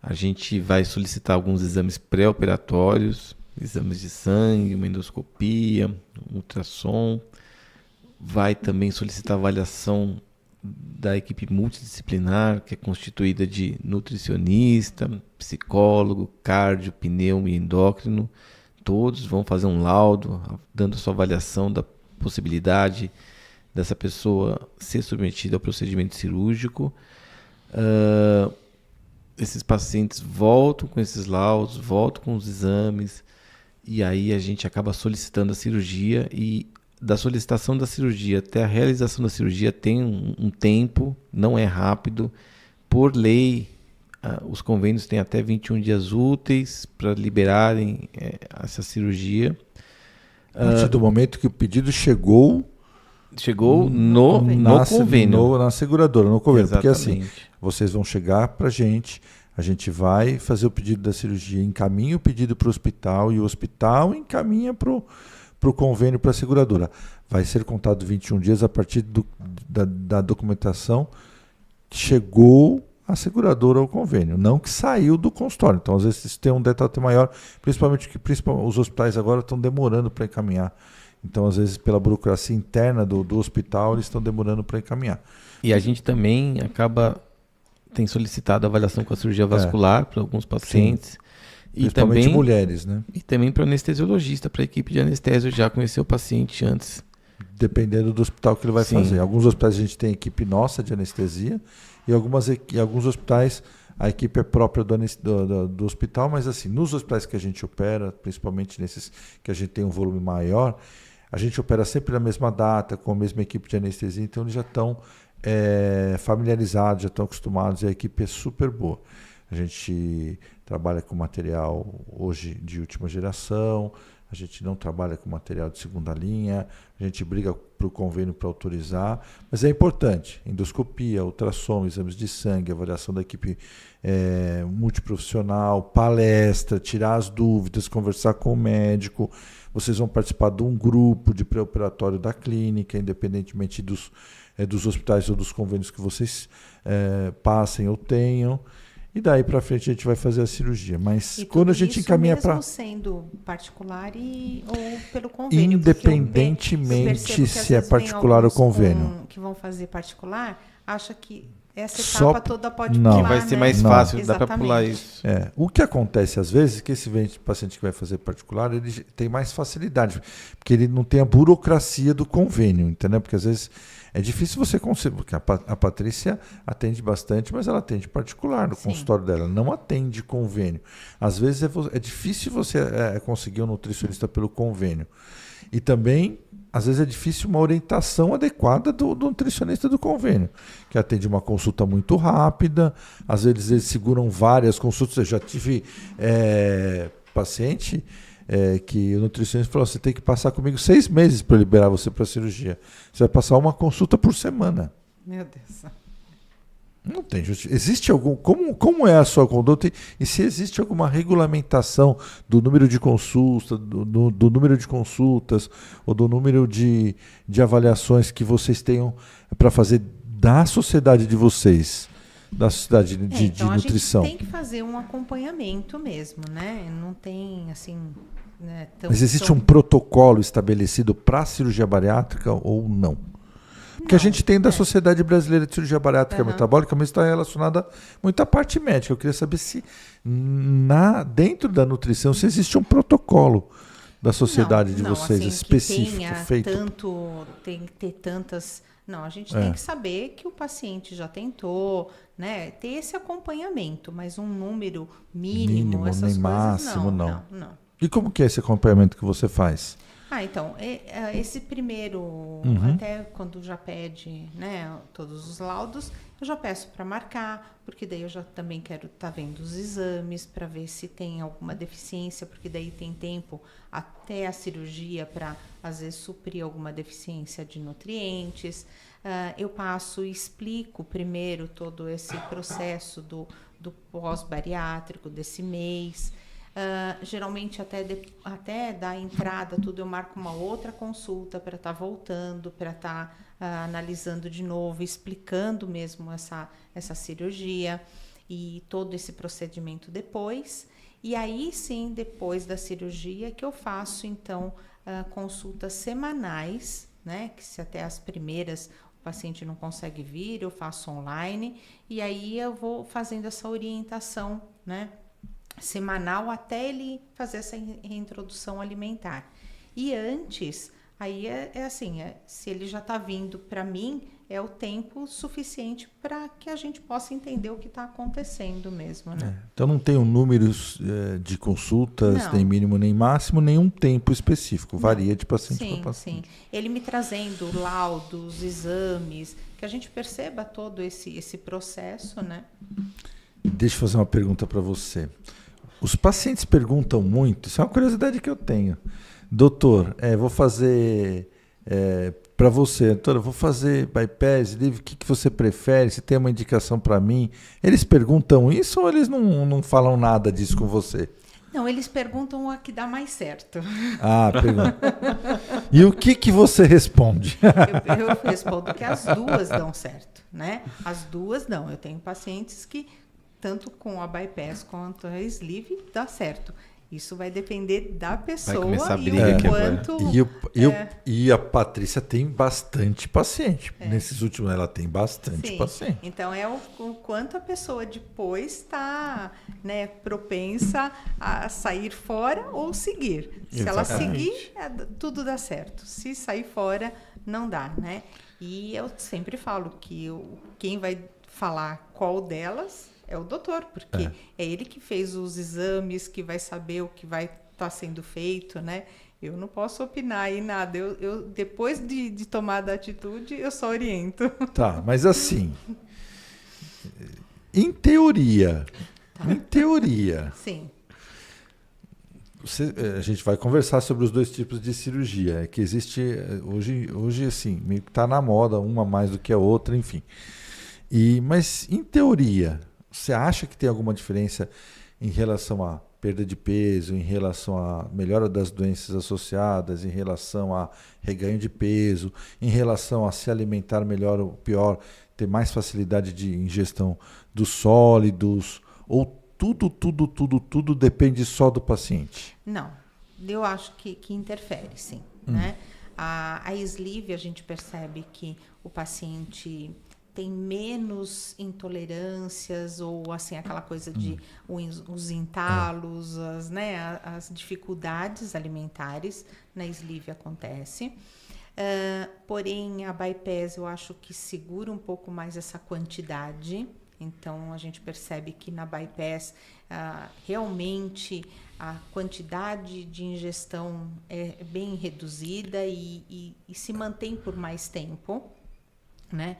a gente vai solicitar alguns exames pré-operatórios, exames de sangue, uma endoscopia, um ultrassom. Vai também solicitar avaliação da equipe multidisciplinar, que é constituída de nutricionista, psicólogo, cardio, pneumo e endócrino. Todos vão fazer um laudo, dando sua avaliação da possibilidade dessa pessoa ser submetida ao procedimento cirúrgico. Esses pacientes voltam com esses laudos, voltam com os exames, e aí a gente acaba solicitando a cirurgia, e da solicitação da cirurgia até a realização da cirurgia tem um tempo, não é rápido. Por lei, os convênios têm até 21 dias úteis para liberarem essa cirurgia. A partir do momento que o pedido chegou no convênio. Na seguradora, no convênio. Exatamente. Porque assim, vocês vão chegar para a gente vai fazer o pedido da cirurgia, encaminha o pedido para o hospital e o hospital encaminha para o convênio, para a seguradora. Vai ser contado 21 dias a partir da documentação que chegou a seguradora ou convênio, não que saiu do consultório. Então, às vezes, isso tem um detalhe maior, principalmente que os hospitais agora estão demorando para encaminhar. Então, às vezes, pela burocracia interna do hospital, eles estão demorando para encaminhar. E a gente também tem solicitado avaliação com a cirurgia vascular para alguns pacientes. Sim. E também mulheres, né? E também para o anestesiologista, para a equipe de anestésio já conhecer o paciente antes. Dependendo do hospital que ele vai fazer. Alguns hospitais a gente tem equipe nossa de anestesia, e alguns hospitais a equipe é própria do hospital, mas assim, nos hospitais que a gente opera, principalmente nesses que a gente tem um volume maior, a gente opera sempre na mesma data, com a mesma equipe de anestesia, então eles já estão familiarizados, já estão acostumados, e a equipe é super boa. A gente trabalha com material hoje de última geração, a gente não trabalha com material de segunda linha, a gente briga para o convênio para autorizar, mas é importante, endoscopia, ultrassom, exames de sangue, avaliação da equipe multiprofissional, palestra, tirar as dúvidas, conversar com o médico. Vocês vão participar de um grupo de pré-operatório da clínica, independentemente dos hospitais ou dos convênios que vocês passem ou tenham. E daí para frente a gente vai fazer a cirurgia. Mas quando a gente encaminha para... mesmo sendo particular ou pelo convênio? Independentemente se é particular ou convênio. Que vão fazer particular, acha que essa etapa toda pode pular, vai ser mais fácil, dá para pular isso. O que acontece às vezes é que esse paciente que vai fazer particular, ele tem mais facilidade, porque ele não tem a burocracia do convênio, entendeu? Porque às vezes é difícil você conseguir, porque a Patrícia atende bastante, mas ela atende particular no consultório dela, não atende convênio. Às vezes é difícil você conseguir um nutricionista pelo convênio. E também, às vezes é difícil uma orientação adequada do nutricionista do convênio, que atende uma consulta muito rápida, às vezes eles seguram várias consultas. Eu já tive paciente que o nutricionista falou: você tem que passar comigo 6 meses para liberar você para a cirurgia. Você vai passar uma consulta por semana. Meu Deus. Não tem justiça. Existe algum... Como é a sua conduta e se existe alguma regulamentação do número de consultas, do número de consultas ou do número de avaliações que vocês tenham para fazer da sociedade de vocês? da Sociedade de então Nutrição. A gente tem que fazer um acompanhamento mesmo, né? Não tem, assim... Né, Mas existe um protocolo estabelecido para a cirurgia bariátrica ou não? Porque a gente tem da Sociedade Brasileira de Cirurgia Bariátrica e Metabólica, mas está relacionada muito à parte médica. Eu queria saber se dentro da nutrição se existe um protocolo da sociedade de vocês, assim, específico, feito. Tem que ter tantas... Não, a gente tem que saber que o paciente já tentou, né? Ter esse acompanhamento, mas um número mínimo essas nem coisas, máximo, não. E como que é esse acompanhamento que você faz? Então, esse primeiro, até quando já pede, né, todos os laudos, eu já peço para marcar, porque daí eu já também quero estar vendo os exames para ver se tem alguma deficiência, porque daí tem tempo até a cirurgia para, às vezes, suprir alguma deficiência de nutrientes. Eu passo e explico primeiro todo esse processo do pós-bariátrico desse mês. Geralmente até da entrada tudo eu marco uma outra consulta para estar voltando, para estar analisando de novo, explicando mesmo essa cirurgia e todo esse procedimento depois. E aí sim, depois da cirurgia, que eu faço então consultas semanais, né? Que se até as primeiras o paciente não consegue vir, eu faço online e aí eu vou fazendo essa orientação, né? Semanal até ele fazer essa reintrodução alimentar. E antes, aí se ele já está vindo para mim, é o tempo suficiente para que a gente possa entender o que está acontecendo mesmo, né? Então não tem um número de consultas, nem mínimo nem máximo, nem um tempo específico, varia de paciente para paciente. Sim, ele me trazendo laudos, exames, que a gente perceba todo esse processo, né? Deixa eu fazer uma pergunta para você. Os pacientes perguntam muito, isso é uma curiosidade que eu tenho. Doutor, vou fazer para você, doutora, vou fazer bypass, o que você prefere? Se tem uma indicação para mim? Eles perguntam isso ou eles não falam nada disso com você? Não, eles perguntam a que dá mais certo. Pergunta. E o que você responde? Eu respondo que as duas dão certo, né? As duas dão. Eu tenho pacientes que tanto com a bypass quanto a sleeve dá certo. Isso vai depender da pessoa e o quanto... E a Patrícia tem bastante paciente. Nesses últimos, ela tem bastante paciente. Então, o quanto a pessoa depois está, né, propensa a sair fora ou seguir. Se ela seguir, tudo dá certo. Se sair fora, não dá, né? E eu sempre falo que quem vai falar qual delas... é o doutor, porque é ele que fez os exames, que vai saber o que vai estar sendo feito, né? Eu não posso opinar em nada. Eu depois de tomar a atitude, eu só oriento. Tá, mas assim, em teoria, sim. A gente vai conversar sobre os dois tipos de cirurgia. É que existe, hoje assim, meio que está na moda, uma mais do que a outra, enfim. Mas, em teoria... Você acha que tem alguma diferença em relação à perda de peso, em relação à melhora das doenças associadas, em relação a reganho de peso, em relação a se alimentar melhor ou pior, ter mais facilidade de ingestão dos sólidos, ou tudo depende só do paciente? Não, eu acho que interfere, sim. Né? A sleeve, a gente percebe que o paciente... tem menos intolerâncias ou assim aquela coisa de os entalos, as dificuldades alimentares na sleeve acontece. Porém, a bypass eu acho que segura um pouco mais essa quantidade. Então, a gente percebe que na bypass realmente a quantidade de ingestão é bem reduzida e se mantém por mais tempo, né?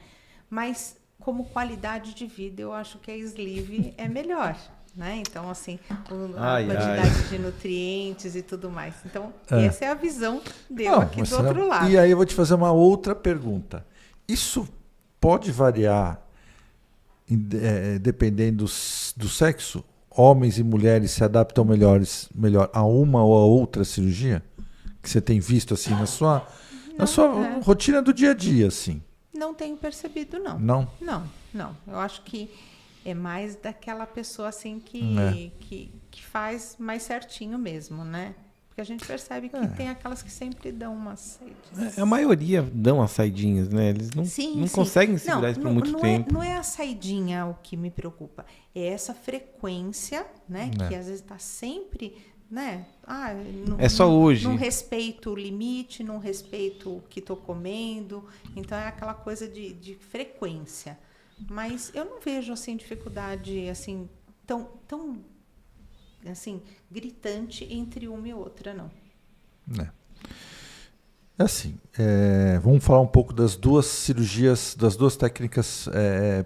Mas, como qualidade de vida, eu acho que a sleeve é melhor, né? Então, assim, a quantidade de nutrientes e tudo mais. Então, essa é a visão aqui do outro lado. E aí eu vou te fazer uma outra pergunta. Isso pode variar dependendo do sexo? Homens e mulheres se adaptam melhor a uma ou a outra cirurgia? Que você tem visto, assim, na sua rotina do dia a dia, assim? Não tenho percebido, não. Não? Não. Eu acho que É mais daquela pessoa assim que faz mais certinho mesmo, né? Porque a gente percebe que tem aquelas que sempre dão umas saidinhas. A maioria dão as saidinhas, né? Eles não conseguem segurar isso por muito tempo. Não é a saidinha o que me preocupa. É essa frequência, né? Que às vezes está sempre, né? É só hoje. Não respeito o limite, não respeito o que estou comendo. Então é aquela coisa de frequência. Mas eu não vejo assim dificuldade assim tão assim gritante entre uma e outra, não. Assim, vamos falar um pouco das duas cirurgias, das duas técnicas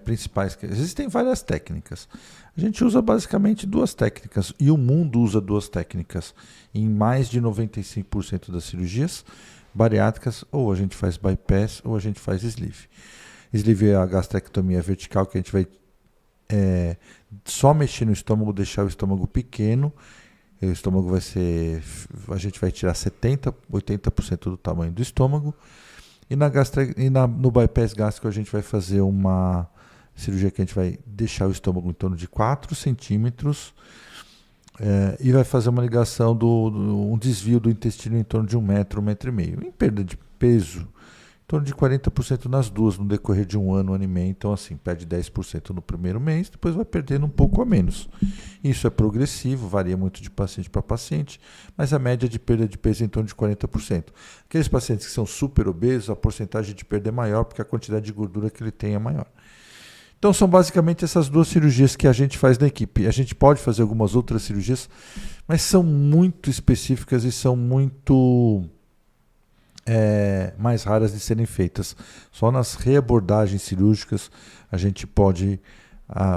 principais. Existem várias técnicas. A gente usa basicamente duas técnicas e o mundo usa duas técnicas em mais de 95% das cirurgias bariátricas. Ou a gente faz bypass ou a gente faz sleeve. Sleeve é a gastrectomia vertical, que a gente vai só mexer no estômago, deixar o estômago pequeno. O estômago vai ser... A gente vai tirar 70%, 80% do tamanho do estômago. E no bypass gástrico a gente vai fazer uma cirurgia que a gente vai deixar o estômago em torno de 4 centímetros e vai fazer uma ligação um desvio do intestino em torno de 1 metro, 1,5 metro. Em perda de peso, em torno de 40% nas duas, no decorrer de 1 ano, 1 ano e meio. Então, assim, perde 10% no primeiro mês, depois vai perdendo um pouco a menos. Isso é progressivo, varia muito de paciente para paciente, mas a média de perda de peso é em torno de 40%. Aqueles pacientes que são super obesos, a porcentagem de perda é maior, porque a quantidade de gordura que ele tem é maior. Então, são basicamente essas duas cirurgias que a gente faz na equipe. A gente pode fazer algumas outras cirurgias, mas são muito específicas e são muito... mais raras de serem feitas. Só nas reabordagens cirúrgicas a gente pode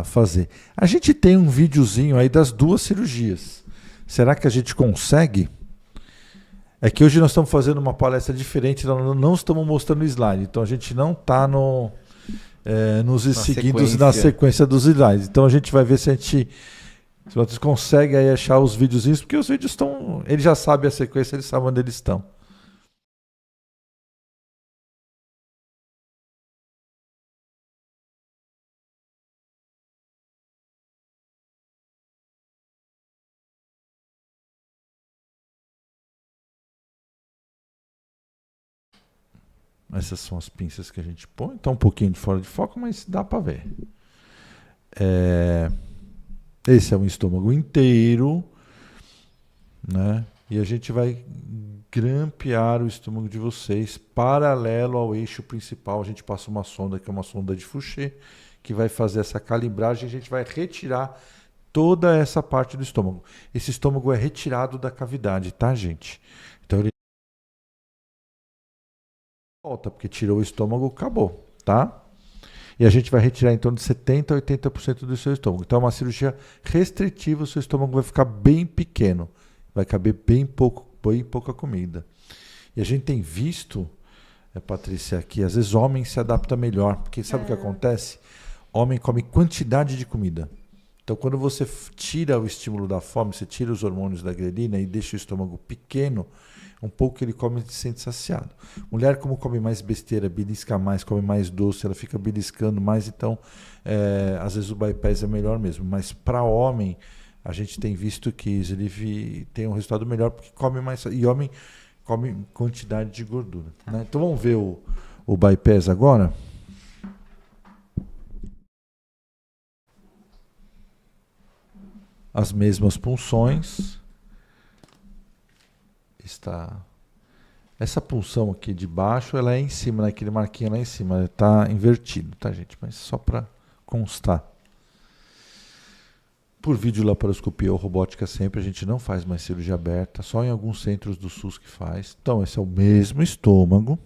fazer. A gente tem um videozinho aí das duas cirurgias. Será que a gente consegue? É que hoje nós estamos fazendo uma palestra diferente, não estamos mostrando o slide, então a gente não está na sequência dos slides. Então a gente vai ver se vocês conseguem aí achar os videozinhos, porque os vídeos estão... Ele já sabe a sequência, ele sabe onde eles estão. Essas são as pinças que a gente põe. Está um pouquinho de fora de foco, mas dá para ver. Esse é um estômago inteiro, né? E a gente vai grampear o estômago de vocês paralelo ao eixo principal. A gente passa uma sonda, que é uma sonda de Fouché, que vai fazer essa calibragem. A gente vai retirar toda essa parte do estômago. Esse estômago é retirado da cavidade, tá, gente? Então ele volta, porque tirou o estômago, acabou, tá? E a gente vai retirar em torno de 70% a 80% do seu estômago. Então é uma cirurgia restritiva, o seu estômago vai ficar bem pequeno, vai caber bem pouca comida. E a gente tem visto, Patrícia, que às vezes homem se adapta melhor, porque sabe o que acontece? Homem come quantidade de comida. Então quando você tira o estímulo da fome, você tira os hormônios da grelina e deixa o estômago pequeno, um pouco que ele come e se sente saciado. Mulher, como come mais besteira, belisca mais, come mais doce, ela fica beliscando mais, então às vezes o bypass é melhor mesmo. Mas para homem, a gente tem visto que sleeve tem um resultado melhor porque come mais, e homem come quantidade de gordura. Né? Então vamos ver o bypass agora. As mesmas punções. Essa punção aqui de baixo, ela é em cima, né? Aquele marquinho lá em cima, ela está invertido, tá, gente? Mas só para constar. Por videolaparoscopia ou robótica sempre, a gente não faz mais cirurgia aberta, só em alguns centros do SUS que faz. Então, esse é o mesmo estômago,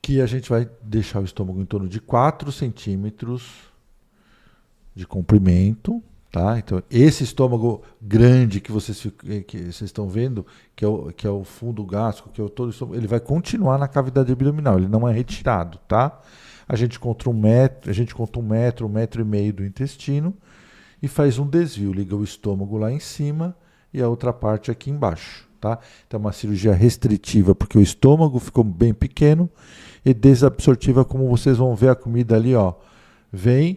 que a gente vai deixar o estômago em torno de 4 centímetros de comprimento. Tá? Então, esse estômago grande que vocês estão vendo, que é o fundo gástrico, que é todo o estômago, ele vai continuar na cavidade abdominal, ele não é retirado, tá? A gente conta 1 metro, 1,5 metro do intestino e faz um desvio, liga o estômago lá em cima e a outra parte aqui embaixo, tá? Então é uma cirurgia restritiva porque o estômago ficou bem pequeno e desabsortiva, como vocês vão ver a comida ali, ó,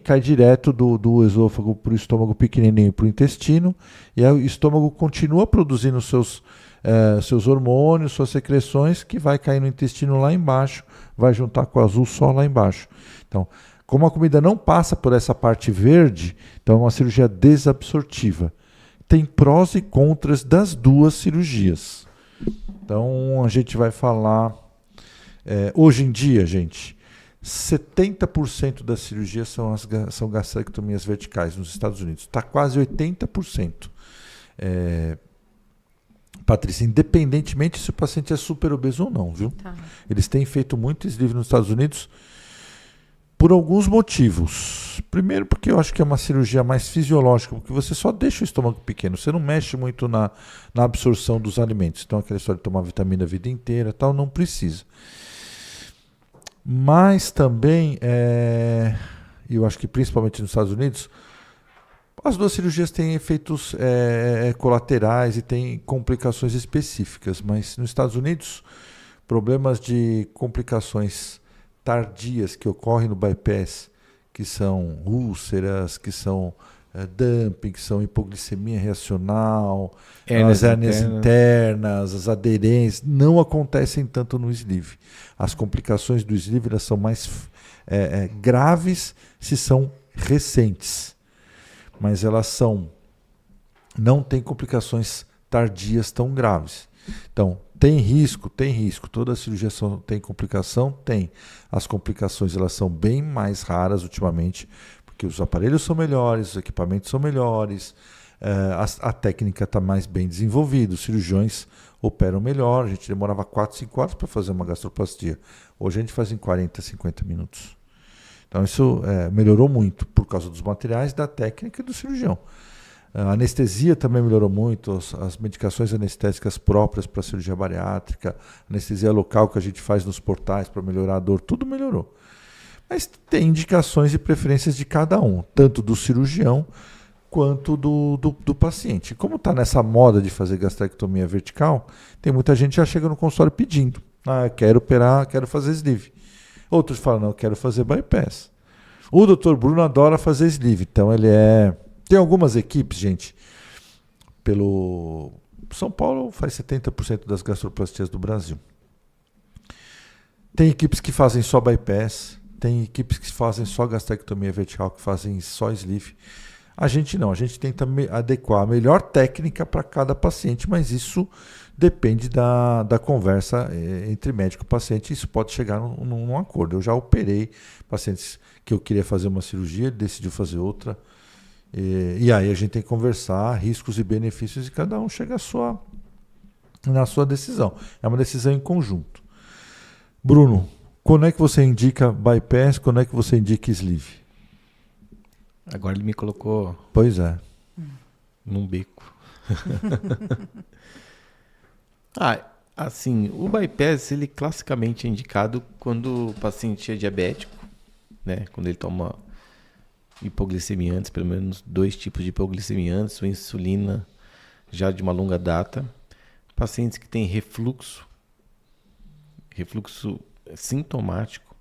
cai direto do esôfago para o estômago pequenininho para o intestino, e aí o estômago continua produzindo seus hormônios, suas secreções, que vai cair no intestino lá embaixo, vai juntar com o azul só lá embaixo. Então, como a comida não passa por essa parte verde, então é uma cirurgia desabsortiva. Tem prós e contras das duas cirurgias. Então, a gente vai falar... hoje em dia, gente, 70% das cirurgias são gastrectomias verticais nos Estados Unidos. Está quase 80%. Patrícia, independentemente se o paciente é super obeso ou não, viu? Tá. Eles têm feito muito sleeve nos Estados Unidos por alguns motivos. Primeiro, porque eu acho que é uma cirurgia mais fisiológica, porque você só deixa o estômago pequeno, você não mexe muito na absorção dos alimentos. Então, aquela história de tomar vitamina a vida inteira, tal, não precisa. Mas também, eu acho que principalmente nos Estados Unidos, as duas cirurgias têm efeitos colaterais e têm complicações específicas. Mas nos Estados Unidos, problemas de complicações tardias que ocorrem no bypass, que são úlceras, que são dumping, que são hipoglicemia reacional, as hérnias internas, as aderências, não acontecem tanto no sleeve. As complicações do sleeve elas são mais graves se são recentes, mas elas não têm complicações tardias tão graves. Então, tem risco. Toda cirurgia tem complicação? Tem. As complicações elas são bem mais raras ultimamente, porque os aparelhos são melhores, os equipamentos são melhores, a técnica está mais bem desenvolvida, os cirurgiões operam melhor. A gente demorava 4, 5 horas para fazer uma gastroplastia. Hoje a gente faz em 40, 50 minutos. Então isso melhorou muito por causa dos materiais, da técnica e do cirurgião. A anestesia também melhorou muito, as medicações anestésicas próprias para a cirurgia bariátrica, anestesia local que a gente faz nos portais para melhorar a dor, tudo melhorou. Mas tem indicações e preferências de cada um, tanto do cirurgião quanto do paciente. Como está nessa moda de fazer gastrectomia vertical, tem muita gente que já chega no consultório pedindo. Quero operar, quero fazer sleeve. Outros falam, não, eu quero fazer bypass. O Dr. Bruno adora fazer sleeve, então ele Tem algumas equipes, gente, pelo São Paulo faz 70% das gastroplastias do Brasil. Tem equipes que fazem só bypass, tem equipes que fazem só gastrectomia vertical, que fazem só sleeve. A gente não, a gente tenta adequar a melhor técnica para cada paciente, mas isso depende da conversa entre médico e paciente. Isso pode chegar num acordo. Eu já operei pacientes que eu queria fazer uma cirurgia, ele decidiu fazer outra. E aí a gente tem que conversar riscos e benefícios e cada um chega na sua decisão. É uma decisão em conjunto. Bruno, quando é que você indica bypass, quando é que você indica sleeve? Agora ele me colocou... Pois é. Num beco. Assim, o bypass, ele classicamente é indicado quando o paciente é diabético, né? Quando ele toma hipoglicemiantes, pelo menos 2 tipos de hipoglicemiantes, ou insulina já de uma longa data. Pacientes que têm refluxo sintomático,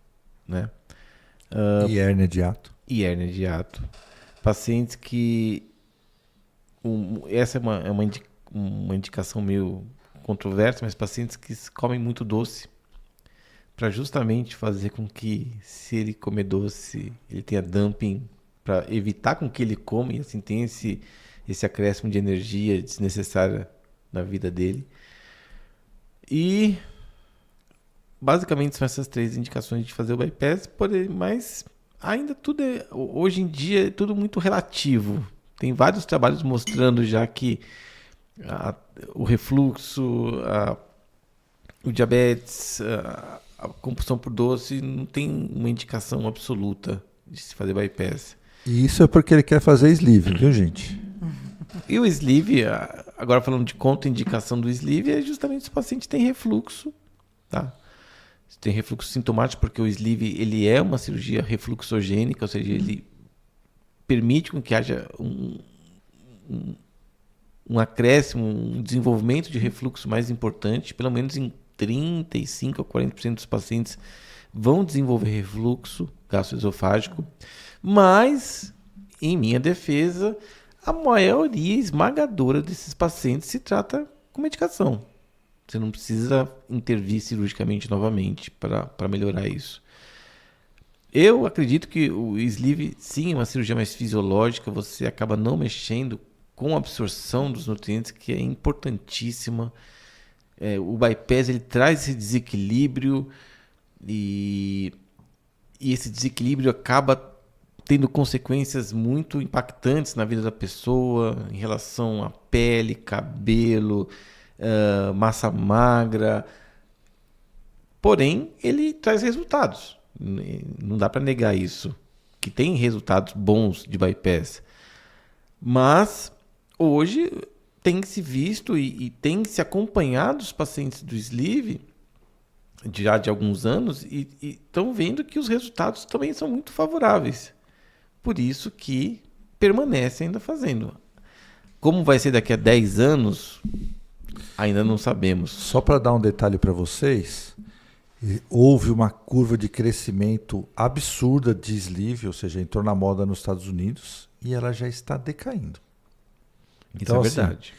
né? E hérnia de hiato. Pacientes que... essa é uma indicação meio controversa, mas pacientes que comem muito doce, para justamente fazer com que, se ele comer doce, ele tenha dumping, para evitar com que ele coma e assim tenha esse acréscimo de energia desnecessária na vida dele. E basicamente são essas 3 indicações de fazer o bypass, mas ainda tudo hoje em dia é tudo muito relativo. Tem vários trabalhos mostrando já que o refluxo, o diabetes, a compulsão por doce não tem uma indicação absoluta de se fazer bypass. E isso é porque ele quer fazer sleeve, viu, gente? E o sleeve, agora falando de contraindicação do sleeve, é justamente se o paciente tem refluxo, tá? Se tem refluxo sintomático, porque o sleeve ele é uma cirurgia refluxogênica, ou seja, ele permite com que haja um acréscimo, um desenvolvimento de refluxo mais importante, pelo menos em 35% a 40% dos pacientes vão desenvolver refluxo gastroesofágico, mas, em minha defesa, a maioria esmagadora desses pacientes se trata com medicação. Você não precisa intervir cirurgicamente novamente para melhorar isso. Eu acredito que o sleeve, sim, é uma cirurgia mais fisiológica, você acaba não mexendo com a absorção dos nutrientes, que é importantíssima. O bypass, ele traz esse desequilíbrio e esse desequilíbrio acaba tendo consequências muito impactantes na vida da pessoa em relação à pele, cabelo, massa magra. Porém, ele traz resultados. Não dá para negar isso, que tem resultados bons de bypass. Mas hoje tem se visto e tem se acompanhado os pacientes do sleeve já de alguns anos e estão vendo que os resultados também são muito favoráveis. Por isso que permanece ainda fazendo. Como vai ser daqui a 10 anos, ainda não sabemos. Só para dar um detalhe para vocês, houve uma curva de crescimento absurda de sleeve, ou seja, entrou na moda nos Estados Unidos e ela já está decaindo. Então, isso é verdade.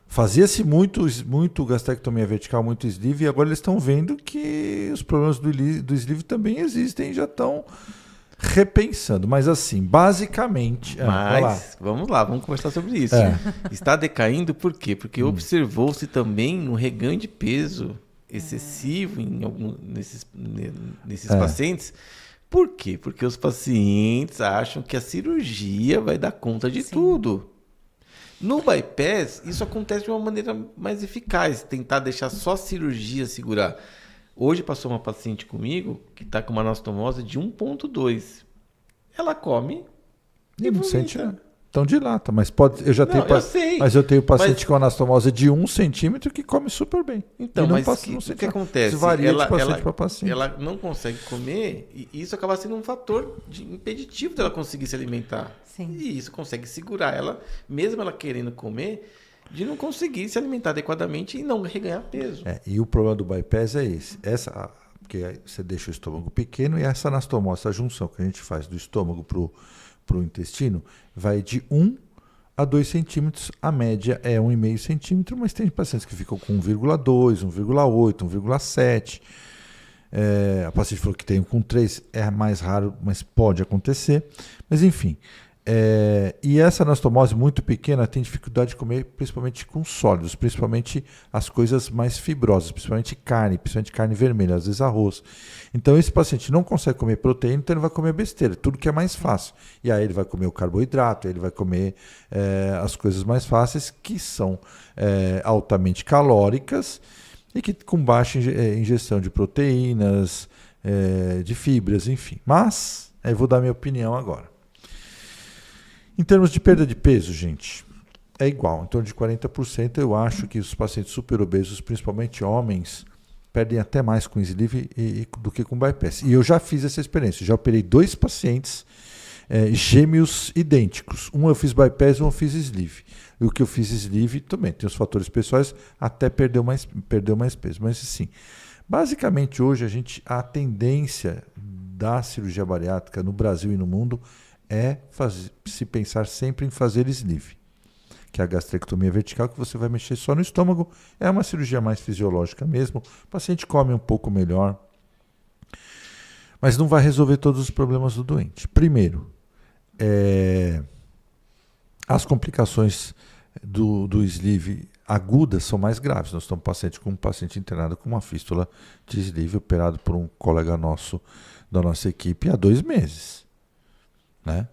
Fazia-se muito gastrectomia vertical, muito sleeve, e agora eles estão vendo que os problemas do sleeve também existem e já estão repensando. Mas assim, basicamente... vamos lá, vamos conversar sobre isso. Está decaindo por quê? Porque observou-se também um reganho de peso excessivo nesses pacientes. Por quê? Porque os pacientes acham que a cirurgia vai dar conta de tudo. No bypass, isso acontece de uma maneira mais eficaz, tentar deixar só a cirurgia segurar. Hoje passou uma paciente comigo que está com uma anastomose de 1,2. Ela come e não sente tão dilata, mas eu tenho paciente com anastomose de 1 centímetro que come super bem. Então, o que acontece? Isso varia de paciente para paciente. Ela não consegue comer e isso acaba sendo um fator impeditivo dela conseguir se alimentar. Sim. E isso consegue segurar ela, mesmo ela querendo comer, de não conseguir se alimentar adequadamente e não reganhar peso. E o problema do bypass é esse. Porque você deixa o estômago pequeno e essa anastomose, essa junção que a gente faz do estômago para o intestino, vai de 1 a 2 centímetros. A média é 1,5 centímetro, mas tem pacientes que ficam com 1,2, 1,8, 1,7. A paciente falou que tem com 3, é mais raro, mas pode acontecer. Mas enfim... e essa anastomose muito pequena tem dificuldade de comer, principalmente com sólidos, principalmente as coisas mais fibrosas, principalmente carne vermelha, às vezes arroz. Então esse paciente não consegue comer proteína, então ele vai comer besteira, tudo que é mais fácil. E aí ele vai comer o carboidrato, ele vai comer as coisas mais fáceis, que são altamente calóricas e que com baixa ingestão de proteínas, de fibras, enfim. Mas, eu vou dar minha opinião agora. Em termos de perda de peso, gente, é igual. Em torno de 40%, eu acho que os pacientes superobesos, principalmente homens, perdem até mais com sleeve do que com bypass. E eu já fiz essa experiência. Já operei 2 pacientes gêmeos idênticos. Um eu fiz bypass, um eu fiz sleeve. E o que eu fiz sleeve também tem os fatores pessoais, até perdeu mais peso. Mas assim, basicamente hoje a tendência da cirurgia bariátrica no Brasil e no mundo é se pensar sempre em fazer sleeve, que é a gastrectomia vertical, que você vai mexer só no estômago. É uma cirurgia mais fisiológica mesmo, o paciente come um pouco melhor, mas não vai resolver todos os problemas do doente. Primeiro, as complicações do sleeve agudas são mais graves. Nós estamos com um paciente internado com uma fístula de sleeve, operado por um colega nosso da nossa equipe há 2 meses. Né?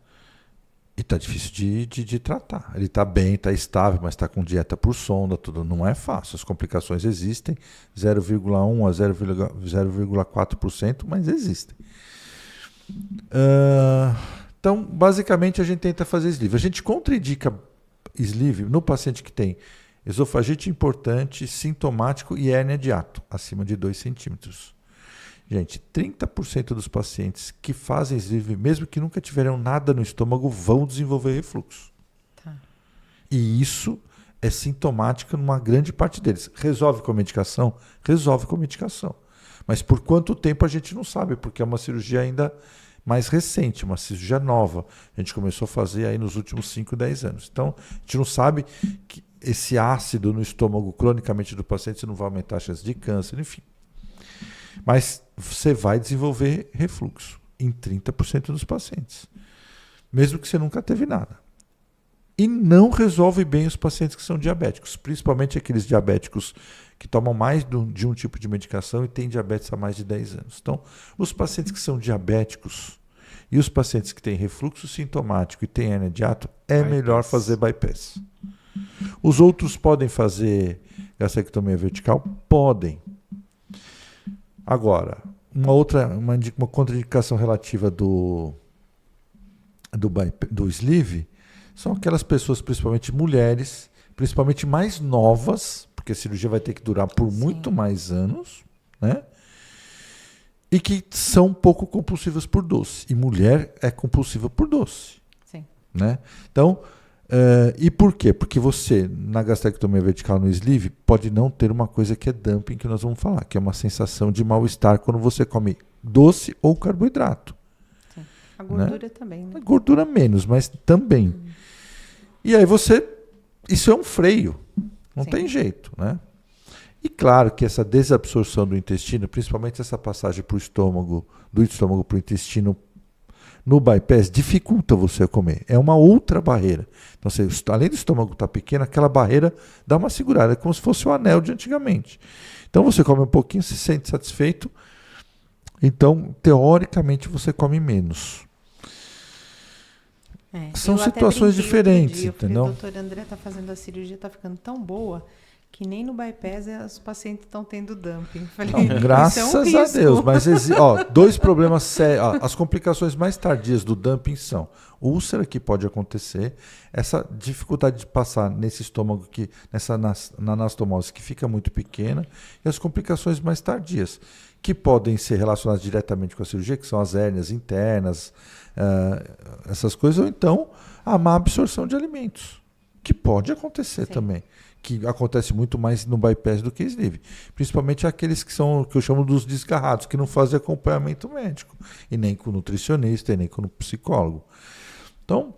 E está difícil de tratar. Ele está bem, está estável, mas está com dieta por sonda, tudo não é fácil. As complicações existem, 0,1 a 0,4%, mas existem. Então, basicamente, a gente tenta fazer sleeve. A gente contraindica sleeve no paciente que tem esofagite importante, sintomático e hérnia de hiato, acima de 2 centímetros. Gente, 30% dos pacientes que fazem sleeve, mesmo que nunca tiveram nada no estômago, vão desenvolver refluxo. Tá. E isso é sintomático numa grande parte deles. Resolve com a medicação? Resolve com a medicação. Mas por quanto tempo a gente não sabe, porque é uma cirurgia ainda mais recente, uma cirurgia nova. A gente começou a fazer aí nos últimos 5, 10 anos. Então, a gente não sabe que esse ácido no estômago cronicamente do paciente não vai aumentar a chance de câncer, enfim. Mas você vai desenvolver refluxo em 30% dos pacientes, mesmo que você nunca teve nada. E não resolve bem os pacientes que são diabéticos, principalmente aqueles diabéticos que tomam mais de um tipo de medicação e têm diabetes há mais de 10 anos. Então, os pacientes que são diabéticos e os pacientes que têm refluxo sintomático e têm hernia de hiato, é melhor fazer bypass. Os outros podem fazer gastrectomia vertical? Podem. Agora, uma contraindicação relativa do sleeve são aquelas pessoas, principalmente mulheres, principalmente mais novas, porque a cirurgia vai ter que durar por muito mais anos, né? E que são pouco compulsivas por doce. E mulher é compulsiva por doce. Sim. Né? Então, e por quê? Porque você, na gastrectomia vertical no sleeve, pode não ter uma coisa que é dumping, que nós vamos falar, que é uma sensação de mal-estar quando você come doce ou carboidrato. Sim. A gordura também, né? A gordura menos, mas também. E aí isso é um freio. Não tem jeito, né? E claro que essa desabsorção do intestino, principalmente essa passagem para o estômago, do estômago para o intestino, no bypass, dificulta você comer. É uma outra barreira. Então, além do estômago estar pequeno, aquela barreira dá uma segurada. É como se fosse o anel de antigamente. Então, você come um pouquinho, se sente satisfeito. Então, teoricamente, você come menos. São situações diferentes, entendeu? O doutor André está fazendo a cirurgia, está ficando tão boa que nem no bypass os pacientes estão tendo dumping. Falei, não, graças a Deus. Mas dois problemas sérios. As complicações mais tardias do dumping são úlcera, que pode acontecer, essa dificuldade de passar nesse estômago, na anastomose, que fica muito pequena, e as complicações mais tardias, que podem ser relacionadas diretamente com a cirurgia, que são as hérnias internas, essas coisas, ou então a má absorção de alimentos, que pode acontecer também, que acontece muito mais no bypass do que sleeve, principalmente aqueles que eu chamo dos desgarrados, que não fazem acompanhamento médico, e nem com o nutricionista, e nem com o psicólogo. Então,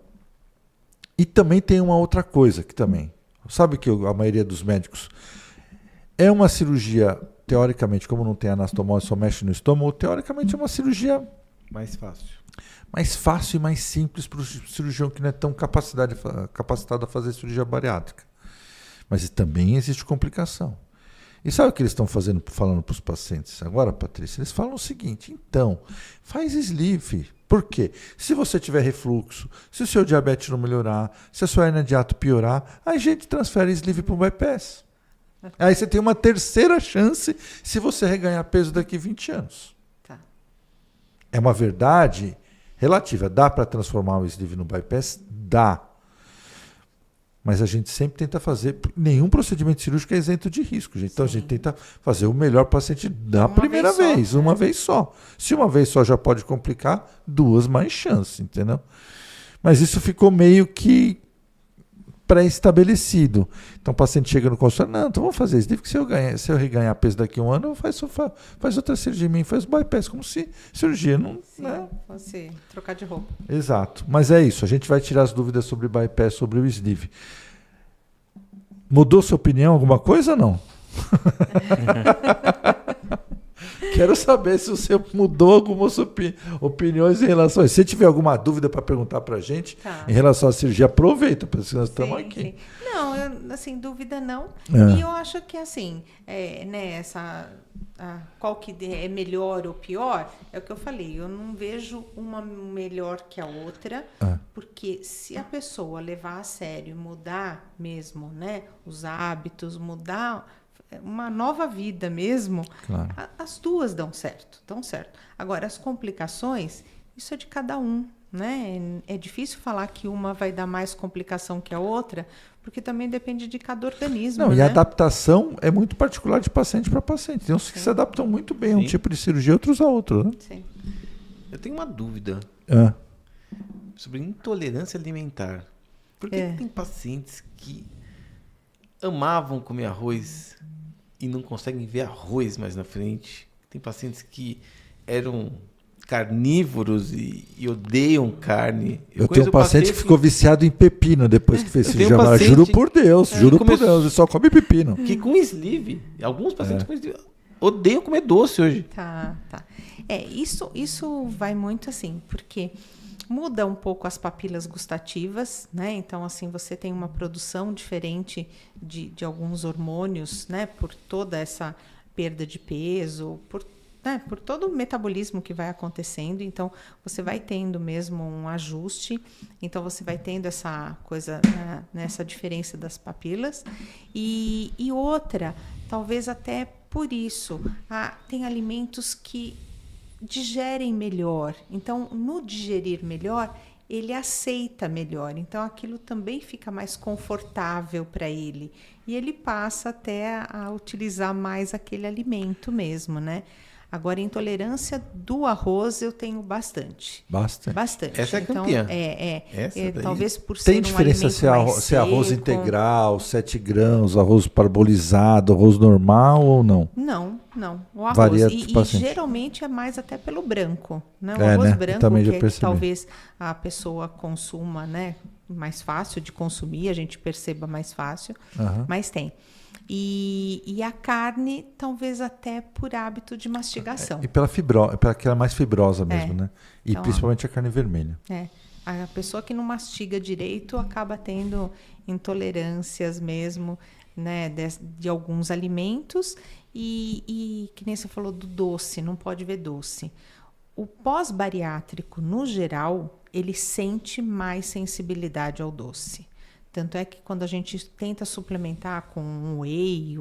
e também tem uma outra coisa que também, sabe que a maioria dos médicos é uma cirurgia, teoricamente, como não tem anastomose, só mexe no estômago, teoricamente é uma cirurgia mais fácil e mais simples para o cirurgião que não é tão capacitado a fazer cirurgia bariátrica. Mas também existe complicação. E sabe o que eles estão falando para os pacientes agora, Patrícia? Eles falam o seguinte: então, faz sleeve. Por quê? Se você tiver refluxo, se o seu diabetes não melhorar, se a sua hernia de hiato piorar, a gente transfere sleeve para o bypass. Aí você tem uma terceira chance se você reganhar peso daqui a 20 anos. Tá. É uma verdade relativa. Dá para transformar o sleeve no bypass? Dá. Mas a gente sempre tenta fazer. Nenhum procedimento cirúrgico é isento de risco, gente. Então a gente tenta fazer o melhor paciente da primeira vez, uma vez só. Se uma vez só já pode complicar, 2 mais chances, entendeu? Mas isso ficou meio que pré-estabelecido. Então o paciente chega no consultório, não, então vamos fazer isso. Que se eu reganhar peso daqui a um ano, faz outra cirurgia em mim, faz bypass, como se cirurgia não... Sim, você trocar de roupa. Exato. Mas é isso, a gente vai tirar as dúvidas sobre bypass, sobre o sleeve. Mudou sua opinião alguma coisa ou não? Quero saber se você mudou algumas opiniões em relação a isso. Se tiver alguma dúvida para perguntar para a gente em relação à cirurgia, aproveita, porque nós estamos aqui. Sim. Não, assim, dúvida não. E eu acho que, assim, qual que é melhor ou pior, é o que eu falei. Eu não vejo uma melhor que a outra, porque se a pessoa levar a sério, mudar mesmo, né, os hábitos, mudar uma nova vida mesmo, claro, as duas dão certo. Agora, as complicações, isso é de cada um, né? É difícil falar que uma vai dar mais complicação que a outra, porque também depende de cada organismo. Não, né? E a adaptação é muito particular de paciente para paciente. Tem uns que se adaptam muito bem a um tipo de cirurgia, outros a outro. Né? Sim. Eu tenho uma dúvida sobre intolerância alimentar. Por que tem pacientes que amavam comer arroz e não conseguem ver arroz mais na frente? tem pacientes que eram carnívoros e odeiam carne. Eu tenho um paciente que ficou viciado em pepino depois que fez cirurgia. Juro por Deus, ele só come pepino. Que com sleeve, alguns pacientes com sleeve odeiam comer doce hoje. Tá. Isso vai muito assim, porque muda um pouco as papilas gustativas, né? Então, assim, você tem uma produção diferente de alguns hormônios, né? Por toda essa perda de peso, por todo o metabolismo que vai acontecendo. Então, você vai tendo mesmo um ajuste. Então, você vai tendo essa coisa, né? Essa diferença das papilas. E outra, talvez até por isso, tem alimentos que digerem melhor. Então, no digerir melhor, ele aceita melhor. Então, aquilo também fica mais confortável para ele. E ele passa até a utilizar mais aquele alimento mesmo, né? Agora, intolerância do arroz eu tenho bastante. Bastante. Essa é campeã. Talvez por ser tem diferença se é arroz integral, 7 grãos, arroz parbolizado, arroz normal ou não? Não. O arroz. Varia e geralmente é mais até pelo branco. Né? O arroz branco, que talvez a pessoa consuma, né? Mais fácil de consumir, a gente perceba mais fácil, mas tem. E a carne, talvez até por hábito de mastigação. E pela aquela mais fibrosa mesmo, né? E então, principalmente a carne vermelha. A pessoa que não mastiga direito acaba tendo intolerâncias mesmo, né? De alguns alimentos. E que nem você falou do doce, não pode ver doce. O pós-bariátrico, no geral, ele sente mais sensibilidade ao doce. Tanto é que quando a gente tenta suplementar com um whey,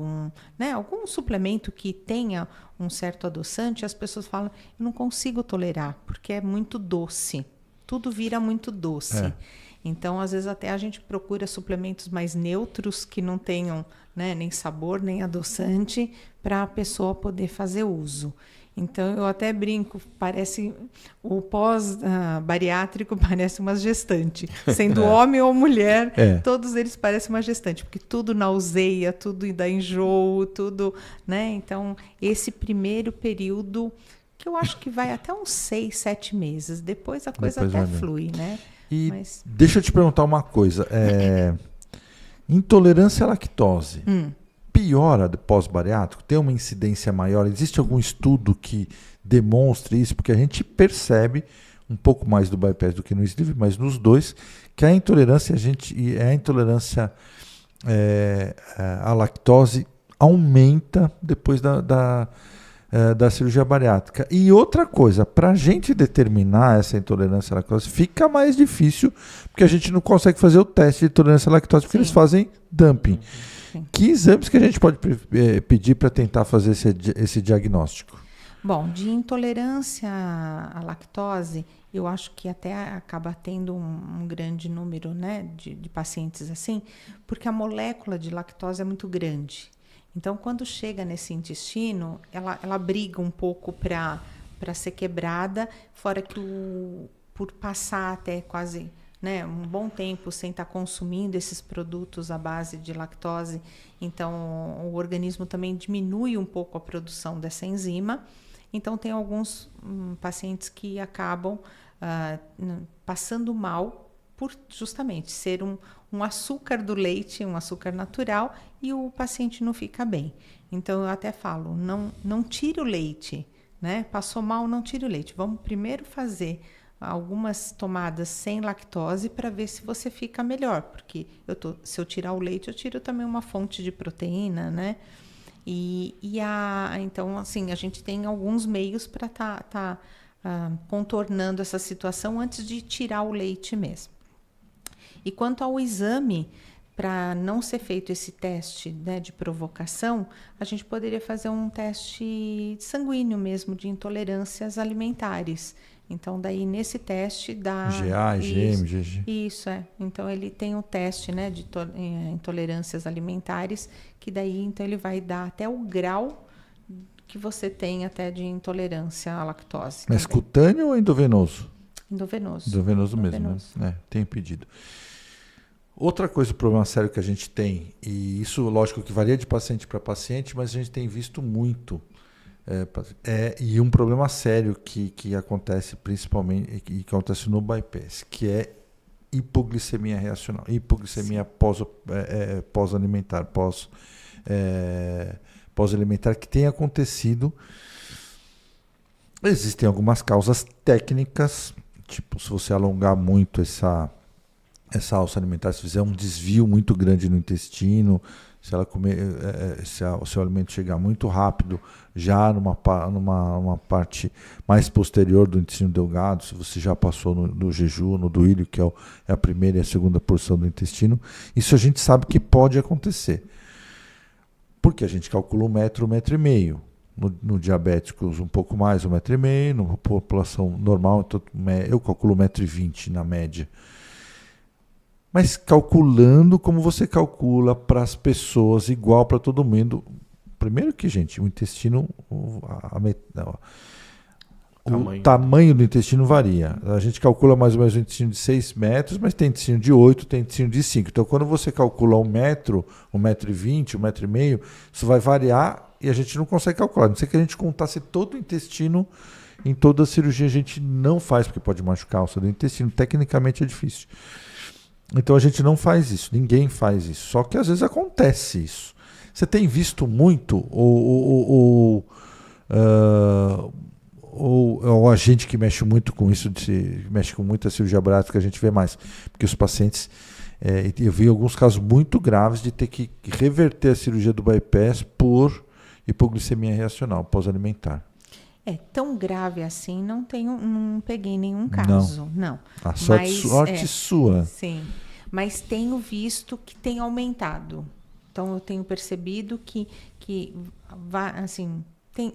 algum suplemento que tenha um certo adoçante, as pessoas falam, eu não consigo tolerar, porque é muito doce. Tudo vira muito doce. Então, às vezes, até a gente procura suplementos mais neutros, que não tenham, né, nem sabor, nem adoçante, para a pessoa poder fazer uso. Então, eu até brinco, parece o pós-bariátrico parece uma gestante. Sendo homem ou mulher, todos eles parecem uma gestante, porque tudo nauseia, tudo dá enjoo, tudo, né? Então, esse primeiro período, que eu acho que vai até uns 6, 7 meses. Depois a coisa até flui, né? E deixa eu te perguntar uma coisa. Intolerância à lactose. Piora pós-bariátrico? Tem uma incidência maior? Existe algum estudo que demonstre isso? Porque a gente percebe um pouco mais do bypass do que no sleeve, mas nos dois, que a intolerância à lactose aumenta depois da cirurgia bariátrica. E outra coisa, para a gente determinar essa intolerância à lactose, fica mais difícil, porque a gente não consegue fazer o teste de intolerância à lactose, porque eles fazem dumping. Que exames que a gente pode pedir para tentar fazer esse diagnóstico? Bom, de intolerância à lactose, eu acho que até acaba tendo um grande número, né, de pacientes assim, porque a molécula de lactose é muito grande. Então, quando chega nesse intestino, ela briga um pouco para ser quebrada, fora que por passar até quase, né, um bom tempo sem estar consumindo esses produtos à base de lactose, então o organismo também diminui um pouco a produção dessa enzima. Então, tem alguns pacientes que acabam passando mal por justamente ser um açúcar do leite, um açúcar natural, e o paciente não fica bem. Então, eu até falo, não tire o leite, né? Passou mal, não tire o leite. Vamos primeiro fazer algumas tomadas sem lactose para ver se você fica melhor, porque se eu tirar o leite, eu tiro também uma fonte de proteína, né? Então, assim, a gente tem alguns meios para tá contornando essa situação antes de tirar o leite mesmo. E quanto ao exame, para não ser feito esse teste, né, de provocação, a gente poderia fazer um teste sanguíneo mesmo de intolerâncias alimentares. Então, daí nesse teste dá... GA, IgM, GG. Isso, Então, ele tem um teste, né, de intolerâncias alimentares, que daí então ele vai dar até o grau que você tem até de intolerância à lactose. Mas cutâneo ou endovenoso? Endovenoso. Endovenoso mesmo, né? Tem pedido. Outra coisa, o problema sério que a gente tem, e isso lógico que varia de paciente para paciente, mas a gente tem visto muito E um problema sério que acontece principalmente, e que acontece no bypass, que é hipoglicemia reacional, hipoglicemia pós-alimentar, pós-alimentar, que tem acontecido. Existem algumas causas técnicas, tipo, se você alongar muito essa alça alimentar, se fizer um desvio muito grande no intestino, se ela comer, se o seu alimento chegar muito rápido, já numa parte mais posterior do intestino delgado, se você já passou no jejum, no duílio, que é a primeira e a segunda porção do intestino, isso a gente sabe que pode acontecer. Porque a gente calcula 1 metro, 1,5 metro. No diabéticos um pouco mais, 1,5 metro, na população normal, então, eu calculo 1,20 metro na média. Mas calculando como você calcula para as pessoas, igual para todo mundo. Primeiro que, gente, o intestino, o tamanho do intestino varia. A gente calcula mais ou menos um intestino de 6 metros, mas tem intestino de 8, tem intestino de 5. Então, quando você calcula 1 metro, 1,20 metro, 1,5 metro, isso vai variar e a gente não consegue calcular. A não ser que a gente contasse todo o intestino, em toda a cirurgia a gente não faz, porque pode machucar a alça do intestino. Tecnicamente é difícil. Então a gente não faz isso, ninguém faz isso. Só que às vezes acontece isso. Você tem visto muito ou a gente que mexe muito com isso, mexe com muita cirurgia bariátrica, a gente vê mais. Porque os pacientes, eu vi alguns casos muito graves de ter que reverter a cirurgia do bypass por hipoglicemia reacional pós-alimentar. Tão grave assim, não peguei nenhum caso, não. A sorte sua. Sim, mas tenho visto que tem aumentado. Então, eu tenho percebido que assim,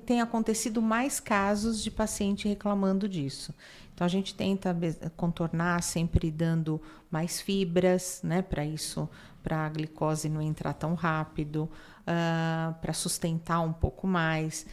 tem acontecido mais casos de paciente reclamando disso. Então, a gente tenta contornar sempre dando mais fibras, né, para a glicose não entrar tão rápido, para sustentar um pouco mais,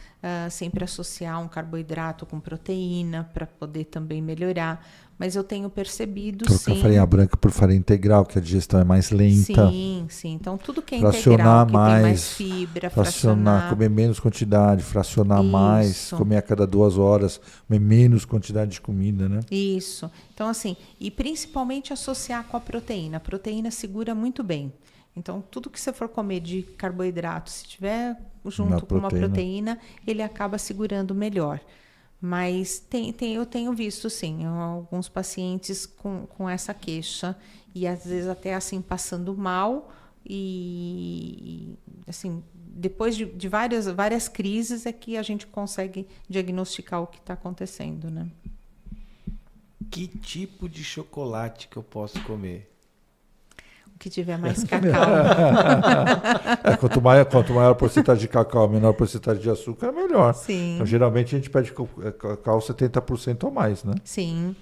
sempre associar um carboidrato com proteína para poder também melhorar. Mas eu tenho percebido, trocar farinha branca por farinha integral, que a digestão é mais lenta. Sim. Então, tudo que é integral, que tem mais fibra, fracionar. Comer menos quantidade, fracionar mais, comer a cada 2 horas, comer menos quantidade de comida, né? Isso. Então, assim, e principalmente associar com a proteína. A proteína segura muito bem. Então, tudo que você for comer de carboidrato, se tiver junto com uma proteína, ele acaba segurando melhor. Mas eu tenho visto, sim, alguns pacientes com essa queixa e, às vezes, até assim, passando mal e assim, depois de várias crises é que a gente consegue diagnosticar o que está acontecendo, né? Que tipo de chocolate que eu posso comer? Que tiver mais cacau. Quanto maior a porcentagem de cacau, menor a porcentagem de açúcar, melhor. Sim. Então, geralmente, a gente pede cacau 70% ou mais, né? Sim.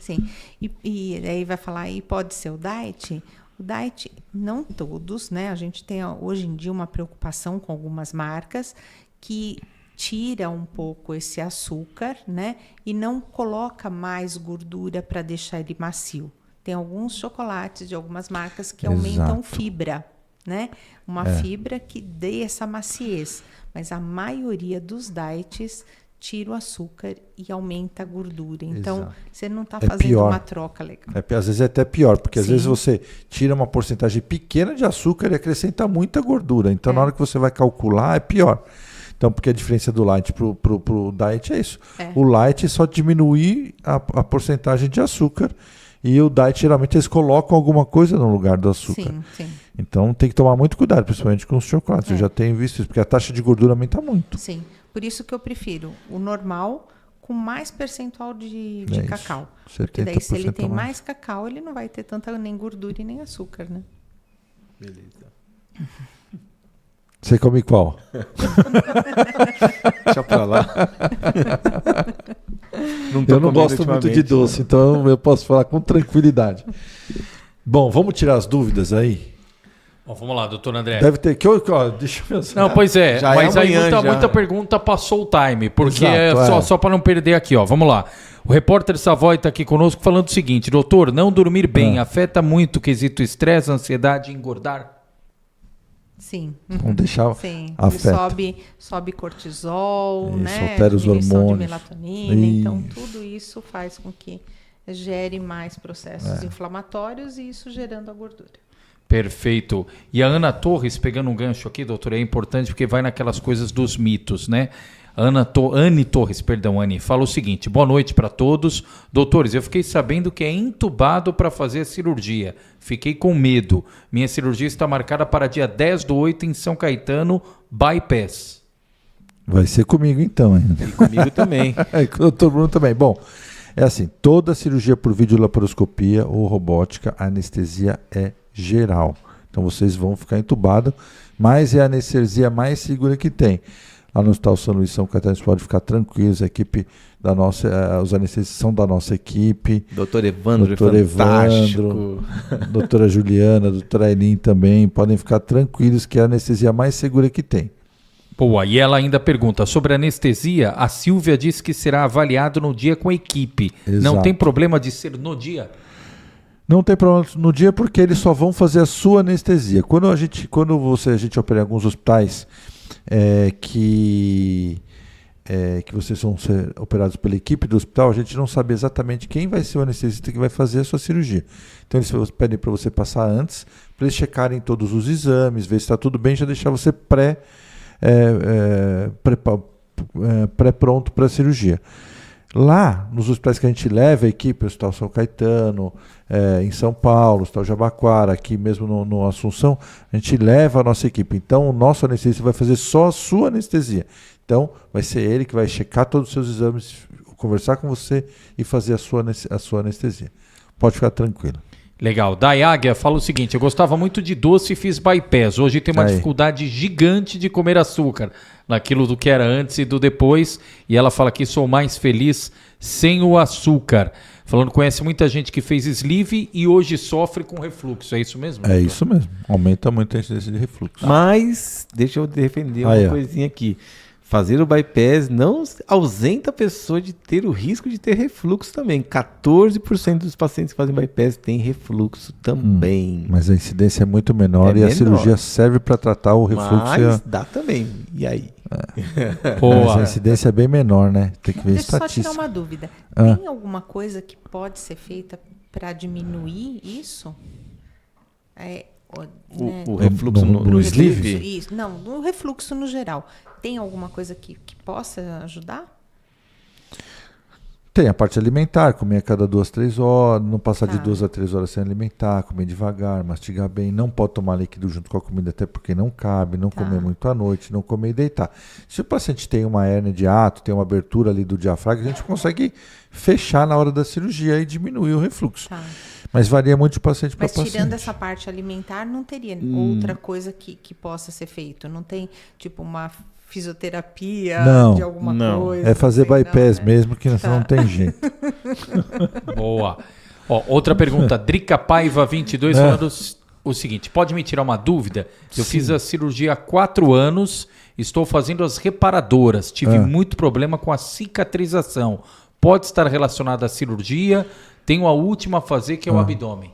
E aí vai falar, e pode ser o diet? O diet, não todos, né? A gente tem, hoje em dia, uma preocupação com algumas marcas que tira um pouco esse açúcar, né? E não coloca mais gordura para deixar ele macio. Tem alguns chocolates de algumas marcas que aumentam fibra, né? Uma fibra que dê essa maciez. Mas a maioria dos diets tira o açúcar e aumenta a gordura. Então, você não está fazendo uma troca legal. Às vezes é até pior, porque às vezes você tira uma porcentagem pequena de açúcar e acrescenta muita gordura. Então, na hora que você vai calcular, é pior. Então, porque a diferença do light pro diet é isso. O light é só diminuir a porcentagem de açúcar. E o diet, geralmente, eles colocam alguma coisa no lugar do açúcar. Sim. Então, tem que tomar muito cuidado, principalmente com os chocolates. Eu já tenho visto isso, porque a taxa de gordura aumenta muito. Sim, por isso que eu prefiro o normal com mais percentual de cacau. Porque daí, se ele tem mais cacau, ele não vai ter tanta nem gordura e nem açúcar, né? Beleza. Você come qual? Deixa pra lá. Eu não gosto muito de doce, então eu posso falar com tranquilidade. Bom, vamos tirar as dúvidas aí? Bom, vamos lá, doutor André. Deve ter que... Deixa eu pensar. Não, pois é, já mas aí muita pergunta passou o time, porque só para não perder aqui, ó. Vamos lá. O repórter Savoy está aqui conosco falando o seguinte: doutor, não dormir bem afeta muito o quesito estresse, ansiedade e engordar? Sim. Vamos deixar Sim. afeta. Sobe cortisol, isso, né? altera os Diminuição hormônios. de melatonina. Então, tudo isso faz com que gere mais processos inflamatórios e isso gerando a gordura. Perfeito. E a Ana Torres, pegando um gancho aqui, doutor, é importante porque vai naquelas coisas dos mitos, né? Anne Torres, fala o seguinte: boa noite para todos. Doutores, eu fiquei sabendo que é entubado para fazer a cirurgia. Fiquei com medo. Minha cirurgia está marcada para dia 10/8 em São Caetano, bypass. Vai ser comigo então ainda. E comigo também. Com o doutor Bruno também. Bom, é assim, toda cirurgia por videolaparoscopia ou robótica, a anestesia é geral. Então vocês vão ficar entubados, mas é a anestesia mais segura que tem. Lá no Hospital São Luís, São Caetano, vocês podem ficar tranquilos, a equipe da nossa, os anestesistas são da nossa equipe. Doutor Evandro, fantástico. Doutora Juliana, doutora Aileen também, podem ficar tranquilos que é a anestesia mais segura que tem. Boa, e ela ainda pergunta sobre anestesia. A Silvia disse que será avaliado no dia com a equipe. Exato. Não tem problema de ser no dia? Não tem problema no dia porque eles só vão fazer a sua anestesia. Quando a gente opera em alguns hospitais que vocês vão ser operados pela equipe do hospital, a gente não sabe exatamente quem vai ser o anestesista que vai fazer a sua cirurgia. Então eles pedem para você passar antes, para eles checarem todos os exames, ver se está tudo bem, já deixar você pré-pronto para a cirurgia. Lá, nos hospitais que a gente leva a equipe, o Hospital São Caetano, em São Paulo, o Hospital Jabaquara, aqui mesmo no Assunção, a gente leva a nossa equipe. Então, o nosso anestesista vai fazer só a sua anestesia. Então, vai ser ele que vai checar todos os seus exames, conversar com você e fazer a sua anestesia. Pode ficar tranquilo. Legal. Dai Águia fala o seguinte: eu gostava muito de doce e fiz bypass. Hoje tenho uma dificuldade gigante de comer açúcar, naquilo do que era antes e do depois. E ela fala que sou mais feliz sem o açúcar. Falando, conhece muita gente que fez sleeve e hoje sofre com refluxo. É isso mesmo? É isso mesmo. Aumenta muito a incidência de refluxo. Mas, deixa eu defender uma coisinha aqui. Fazer o bypass não ausenta a pessoa de ter o risco de ter refluxo também. 14% dos pacientes que fazem bypass têm refluxo também. Mas a incidência é muito menor e a cirurgia serve para tratar o refluxo. Mas dá também. E aí? Mas a incidência é bem menor, né? Tem que ver Deixa eu estatística. só tirar uma dúvida. Tem alguma coisa que pode ser feita para diminuir isso? O refluxo no sleeve? Isso. Não, no refluxo no geral. Tem alguma coisa que possa ajudar? Tem a parte alimentar, comer a cada 2-3 horas, não passar de 2 a 3 horas sem alimentar, comer devagar, mastigar bem, não pode tomar líquido junto com a comida, até porque não cabe, não comer muito à noite, não comer e deitar. Se o paciente tem uma hérnia de hiato, tem uma abertura ali do diafragma, a gente consegue fechar na hora da cirurgia e diminuir o refluxo. Mas varia muito de paciente para paciente. Mas tirando essa parte alimentar, não teria outra coisa que possa ser feito? Não tem, tipo, uma fisioterapia de alguma coisa? É fazer bypass mesmo, que não tem jeito. Boa. Outra pergunta. Drica Paiva 22 falando o seguinte: pode me tirar uma dúvida? Eu fiz a cirurgia há 4 anos, estou fazendo as reparadoras, tive muito problema com a cicatrização. Pode estar relacionado à cirurgia? Tenho a última a fazer, que é o abdômen.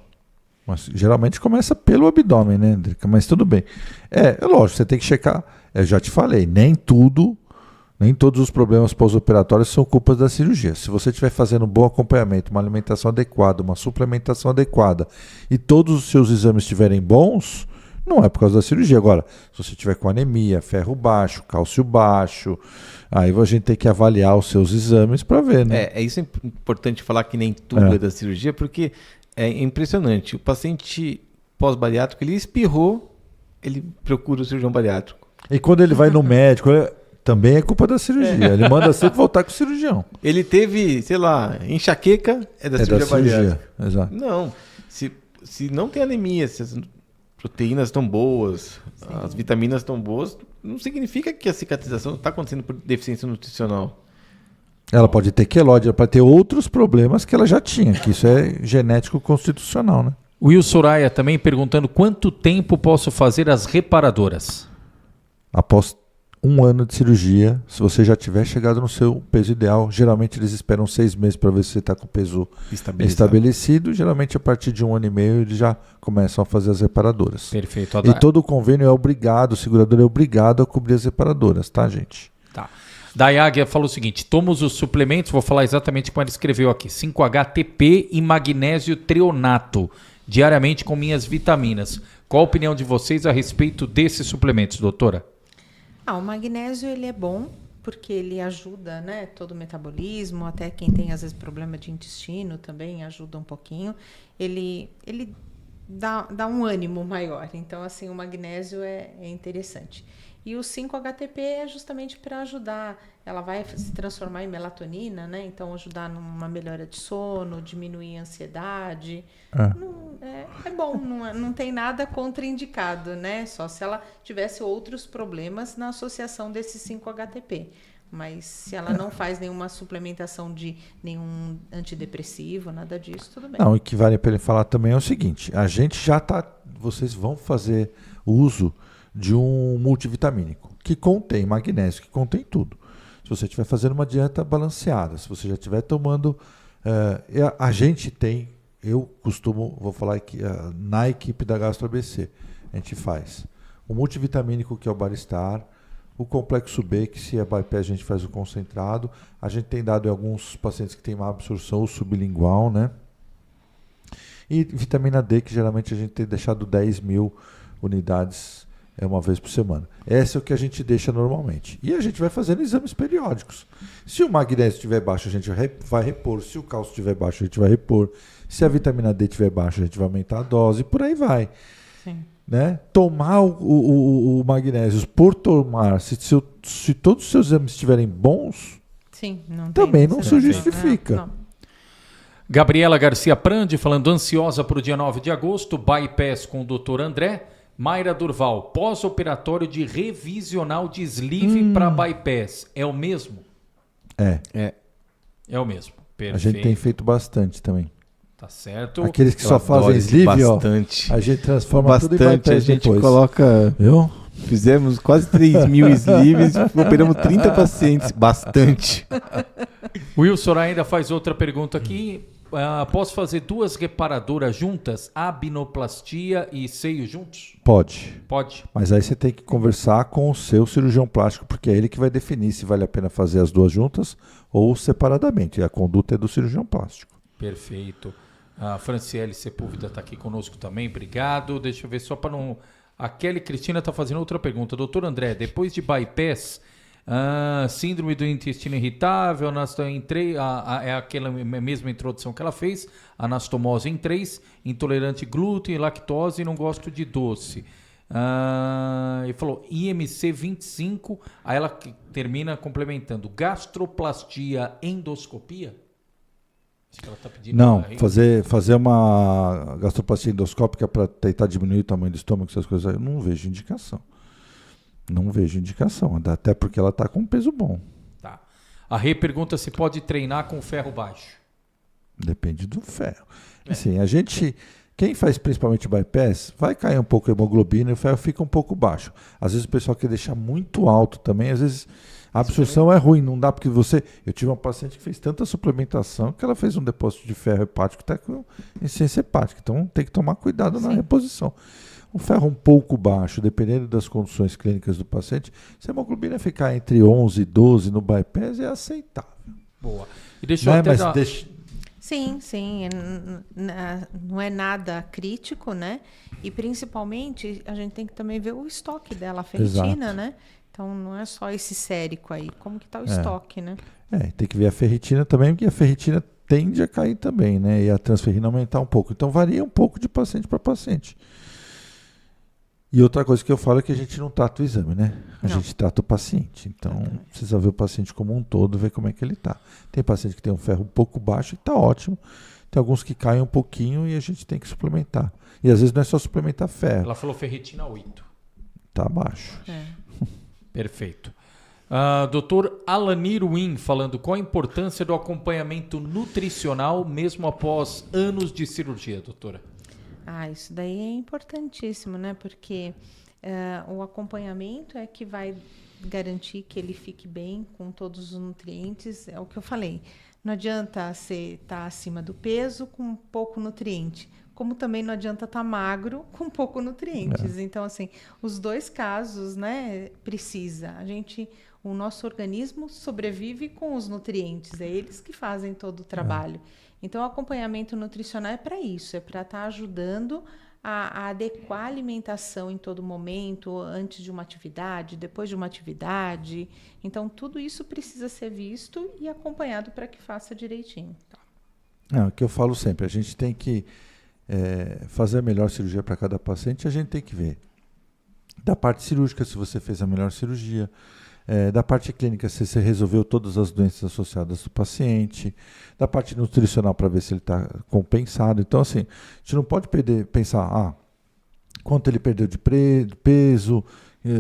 Mas geralmente começa pelo abdômen, né, Drica? Mas tudo bem. É lógico, você tem que checar. Eu já te falei, nem todos os problemas pós-operatórios são culpas da cirurgia. Se você estiver fazendo um bom acompanhamento, uma alimentação adequada, uma suplementação adequada e todos os seus exames estiverem bons, não é por causa da cirurgia. Agora, se você tiver com anemia, ferro baixo, cálcio baixo, aí a gente tem que avaliar os seus exames para ver, né? Isso é importante falar que nem tudo é da cirurgia, porque é impressionante. O paciente pós-bariátrico, ele espirrou, ele procura o cirurgião bariátrico. E quando ele vai no médico, também é culpa da cirurgia. Ele manda sempre voltar com o cirurgião. Ele teve, sei lá, enxaqueca, é da cirurgia bariátrica. Exato. Não, se não tem anemia, se as proteínas estão boas, as vitaminas estão boas, não significa que a cicatrização está acontecendo por deficiência nutricional. Ela pode ter queloide, ela pode ter outros problemas que ela já tinha, que isso é genético constitucional, né? O Will Soraya também perguntando quanto tempo posso fazer as reparadoras? Após 1 ano de cirurgia, se você já tiver chegado no seu peso ideal. Geralmente eles esperam 6 meses para ver se você está com o peso estabelecido. Geralmente a partir de 1 ano e meio eles já começam a fazer as reparadoras. Perfeito. E todo o convênio é obrigado, o segurador é obrigado a cobrir as reparadoras, tá, gente? Tá. Dayáguia falou o seguinte: tomo os suplementos, vou falar exatamente como ela escreveu aqui: 5-HTP e magnésio treonato, diariamente com minhas vitaminas. Qual a opinião de vocês a respeito desses suplementos, doutora? O magnésio ele é bom porque ele ajuda, né, todo o metabolismo, até quem tem às vezes problema de intestino também ajuda um pouquinho. Ele dá um ânimo maior. Então, assim, o magnésio é interessante. E o 5-HTP é justamente para ajudar. Ela vai se transformar em melatonina, né? Então, ajudar numa melhora de sono, diminuir a ansiedade. É bom, não tem nada contraindicado, né? Só se ela tivesse outros problemas na associação desse 5-HTP. Mas se ela não faz nenhuma suplementação de nenhum antidepressivo, nada disso, tudo bem. Não, o que vale para ele falar também é o seguinte: a gente já está. Vocês vão fazer uso de um multivitamínico que contém magnésio, que contém tudo. Se você estiver fazendo uma dieta balanceada, se você já estiver tomando... a gente tem, eu costumo, vou falar aqui, na equipe da Gastro ABC, a gente faz o multivitamínico, que é o Baristar, o complexo B, que se é bypass a gente faz o concentrado. A gente tem dado em alguns pacientes que têm má absorção, o sublingual, né? E vitamina D, que geralmente a gente tem deixado 10.000 unidades uma vez por semana. Esse é o que a gente deixa normalmente. E a gente vai fazendo exames periódicos. Se o magnésio estiver baixo, a gente vai repor. Se o cálcio estiver baixo, a gente vai repor. Se a vitamina D estiver baixa, a gente vai aumentar a dose. E por aí vai. Sim. Né? Tomar o magnésio por tomar, se todos os seus exames estiverem bons, sim, também não se justifica. Não. Gabriela Garcia Prandi falando: ansiosa para o dia 9 de agosto, bypass com o Dr. André. Mayra Durval: pós-operatório de revisional de sleeve para bypass. É o mesmo? É o mesmo. Perfeito. A gente tem feito bastante também. Tá certo. Aqueles que só fazem sleeve, a gente transforma tudo em bypass. A gente depois. Coloca... Viu? Fizemos quase 3.000 sleeves, operamos 30 pacientes. Bastante. Wilson ainda faz outra pergunta aqui. Posso fazer 2 reparadoras juntas? Abinoplastia e seio juntos? Pode. Mas aí você tem que conversar com o seu cirurgião plástico, porque é ele que vai definir se vale a pena fazer as 2 juntas ou separadamente. E a conduta é do cirurgião plástico. Perfeito. A Franciele Sepúlveda está aqui conosco também. Obrigado. Deixa eu ver só para não... A Kelly Cristina está fazendo outra pergunta. Doutor André, depois de bypass... síndrome do intestino irritável, é aquela mesma introdução que ela fez, anastomose em 3, intolerante glúten, lactose e não gosto de doce. Ele falou IMC 25, aí ela termina complementando: gastroplastia, endoscopia? Acho que ela tá pedindo. Não, fazer uma gastroplastia endoscópica para tentar diminuir o tamanho do estômago, essas coisas, eu não vejo indicação. Até porque ela está com um peso bom. Tá. A Rê pergunta se pode treinar com ferro baixo. Depende do ferro. Assim, quem faz principalmente bypass, vai cair um pouco a hemoglobina e o ferro fica um pouco baixo. Às vezes o pessoal quer deixar muito alto também, às vezes a absorção é ruim, não dá porque eu tive uma paciente que fez tanta suplementação que ela fez um depósito de ferro hepático até com insuficiência hepática. Então tem que tomar cuidado na reposição. Um ferro um pouco baixo, dependendo das condições clínicas do paciente, se a hemoglobina ficar entre 11 e 12 no bypass, é aceitável. Boa. E deixa eu até dar... Sim. Não é nada crítico, né? E principalmente a gente tem que também ver o estoque dela, a ferritina, Exato. né? Então não é só esse sérico aí, como que tá o estoque, né? Tem que ver a ferritina também, porque a ferritina tende a cair também, né? E a transferrina aumentar um pouco. Então varia um pouco de paciente para paciente. E outra coisa que eu falo é que a gente não trata o exame, né? A gente trata o paciente. Então, precisa ver o paciente como um todo, ver como é que ele está. Tem paciente que tem um ferro um pouco baixo e está ótimo. Tem alguns que caem um pouquinho e a gente tem que suplementar. E às vezes não é só suplementar ferro. Ela falou ferritina 8. Está baixo. Perfeito. Dr. Alanir Win falando: qual a importância do acompanhamento nutricional mesmo após anos de cirurgia, doutora? Isso daí é importantíssimo, né? Porque o acompanhamento é que vai garantir que ele fique bem com todos os nutrientes. É o que eu falei. Não adianta você estar acima do peso com pouco nutriente, como também não adianta estar magro com pouco nutrientes. Então, assim, os dois casos, né, precisa. O nosso organismo sobrevive com os nutrientes, é eles que fazem todo o trabalho. Então, o acompanhamento nutricional é para isso, é para estar ajudando a adequar a alimentação em todo momento, antes de uma atividade, depois de uma atividade. Então, tudo isso precisa ser visto e acompanhado para que faça direitinho. É o que eu falo sempre, a gente tem que fazer a melhor cirurgia para cada paciente, a gente tem que ver da parte cirúrgica se você fez a melhor cirurgia, da parte clínica se você resolveu todas as doenças associadas do paciente, da parte nutricional para ver se ele está compensado. Então, assim, a gente não pode pensar quanto ele perdeu de peso,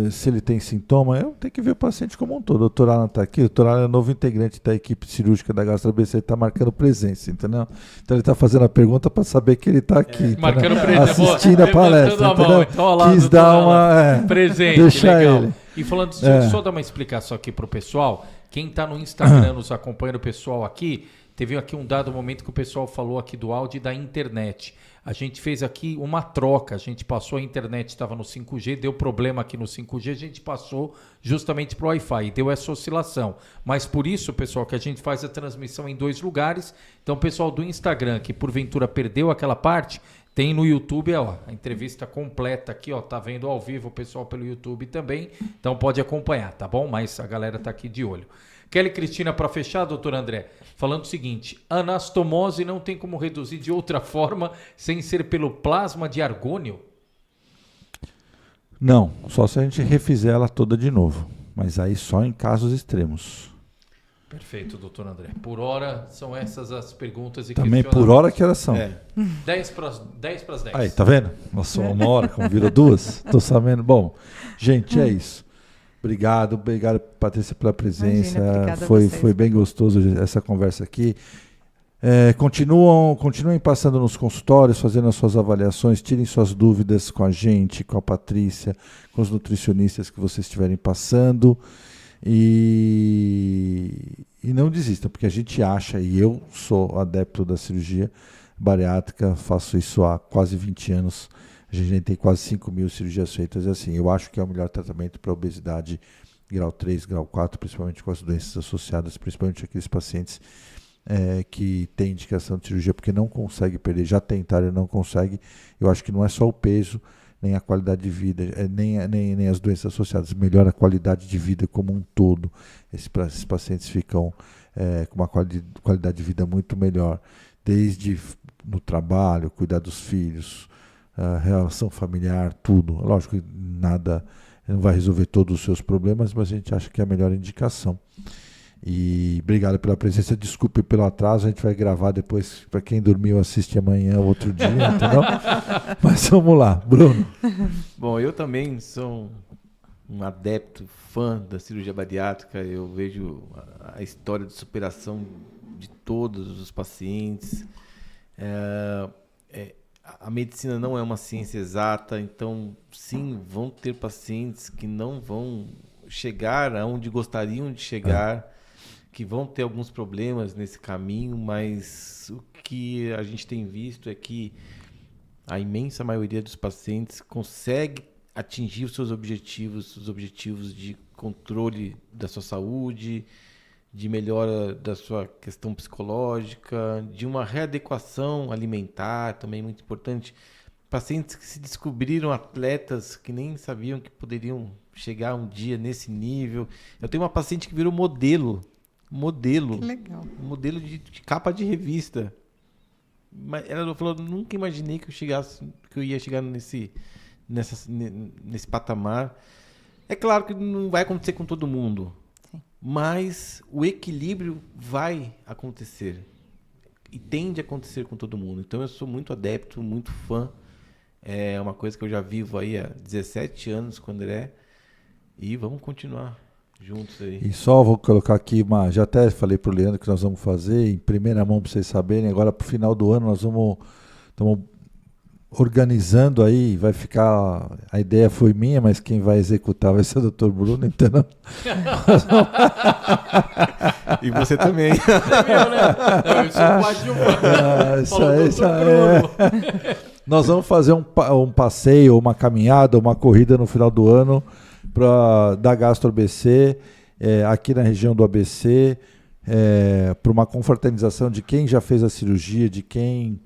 se ele tem sintoma. Eu tenho que ver o paciente como um todo. O doutor Alan está aqui, o doutor Alan é novo integrante da equipe cirúrgica da Gastro ABC, ele está marcando presença, entendeu? Então ele está fazendo a pergunta para saber que ele está aqui, marcando presença, assistindo a palestra, entendeu? Então, lá, quis dar uma presente, deixar legal. ele. E falando disso, só dar uma explicação aqui para o pessoal. Quem está no Instagram nos acompanhando, o pessoal aqui, teve aqui um dado momento que o pessoal falou aqui do áudio e da internet. A gente fez aqui uma troca, a gente passou, a internet estava no 5G, deu problema aqui no 5G, a gente passou justamente para o Wi-Fi e deu essa oscilação. Mas por isso, pessoal, que a gente faz a transmissão em 2 lugares. Então, o pessoal do Instagram, que porventura perdeu aquela parte, tem no YouTube, a entrevista completa aqui, tá vendo ao vivo o pessoal pelo YouTube também, então pode acompanhar, tá bom? Mas a galera tá aqui de olho. Kelly Cristina, para fechar, doutor André, falando o seguinte, anastomose não tem como reduzir de outra forma sem ser pelo plasma de argônio? Não, só se a gente refizer ela toda de novo, mas aí só em casos extremos. Perfeito, doutor André. Por hora, são essas as perguntas e também por hora que elas são. 10 para as 10. Aí, tá vendo? Nossa, 1 hora, como virou 2. Tô sabendo. Bom, gente, é isso. Obrigado, Patrícia, pela presença. Imagina, foi bem gostoso essa conversa aqui. Continuem passando nos consultórios, fazendo as suas avaliações, tirem suas dúvidas com a gente, com a Patrícia, com os nutricionistas que vocês estiverem passando. E não desistam, porque a gente acha, e eu sou adepto da cirurgia bariátrica, faço isso há quase 20 anos, a gente tem quase 5.000 cirurgias feitas, assim, eu acho que é o melhor tratamento para obesidade grau 3, grau 4, principalmente com as doenças associadas, principalmente aqueles pacientes que têm indicação de cirurgia porque não conseguem perder, já tentaram e não conseguem. Eu acho que não é só o peso, nem a qualidade de vida, nem as doenças associadas, melhora a qualidade de vida como um todo. Esses pacientes ficam com uma qualidade de vida muito melhor, desde no trabalho, cuidar dos filhos, a relação familiar, tudo. Lógico que nada não vai resolver todos os seus problemas, mas a gente acha que é a melhor indicação. E obrigado pela presença, desculpe pelo atraso, a gente vai gravar depois, para quem dormiu assiste amanhã, outro dia, entendeu? Mas vamos lá, Bruno. Bom, eu também sou um adepto, fã da cirurgia bariátrica, eu vejo a história de superação de todos os pacientes. A medicina não é uma ciência exata, então sim, vão ter pacientes que não vão chegar aonde gostariam de chegar, que vão ter alguns problemas nesse caminho, mas o que a gente tem visto é que a imensa maioria dos pacientes consegue atingir os seus objetivos, os objetivos de controle da sua saúde, de melhora da sua questão psicológica, de uma readequação alimentar, também muito importante. Pacientes que se descobriram atletas que nem sabiam que poderiam chegar um dia nesse nível. Eu tenho uma paciente que virou modelo. Que legal. Modelo de capa de revista. Mas ela falou, nunca imaginei que eu ia chegar nesse patamar. É claro que não vai acontecer com todo mundo. Sim. Mas o equilíbrio vai acontecer. E tende a acontecer com todo mundo. Então eu sou muito adepto, muito fã. É uma coisa que eu já vivo aí há 17 anos com o André. E vamos continuar juntos aí. E só vou colocar aqui, já até falei pro Leandro que nós vamos fazer em primeira mão para vocês saberem. Agora pro final do ano nós estamos organizando aí, vai ficar... A ideia foi minha, mas quem vai executar vai ser o Dr. Bruno, então... E você também. Eu sou Isso aí. Nós vamos fazer um passeio, uma caminhada, uma corrida no final do ano da Gastro ABC, aqui na região do ABC, para uma confraternização de quem já fez a cirurgia, de quem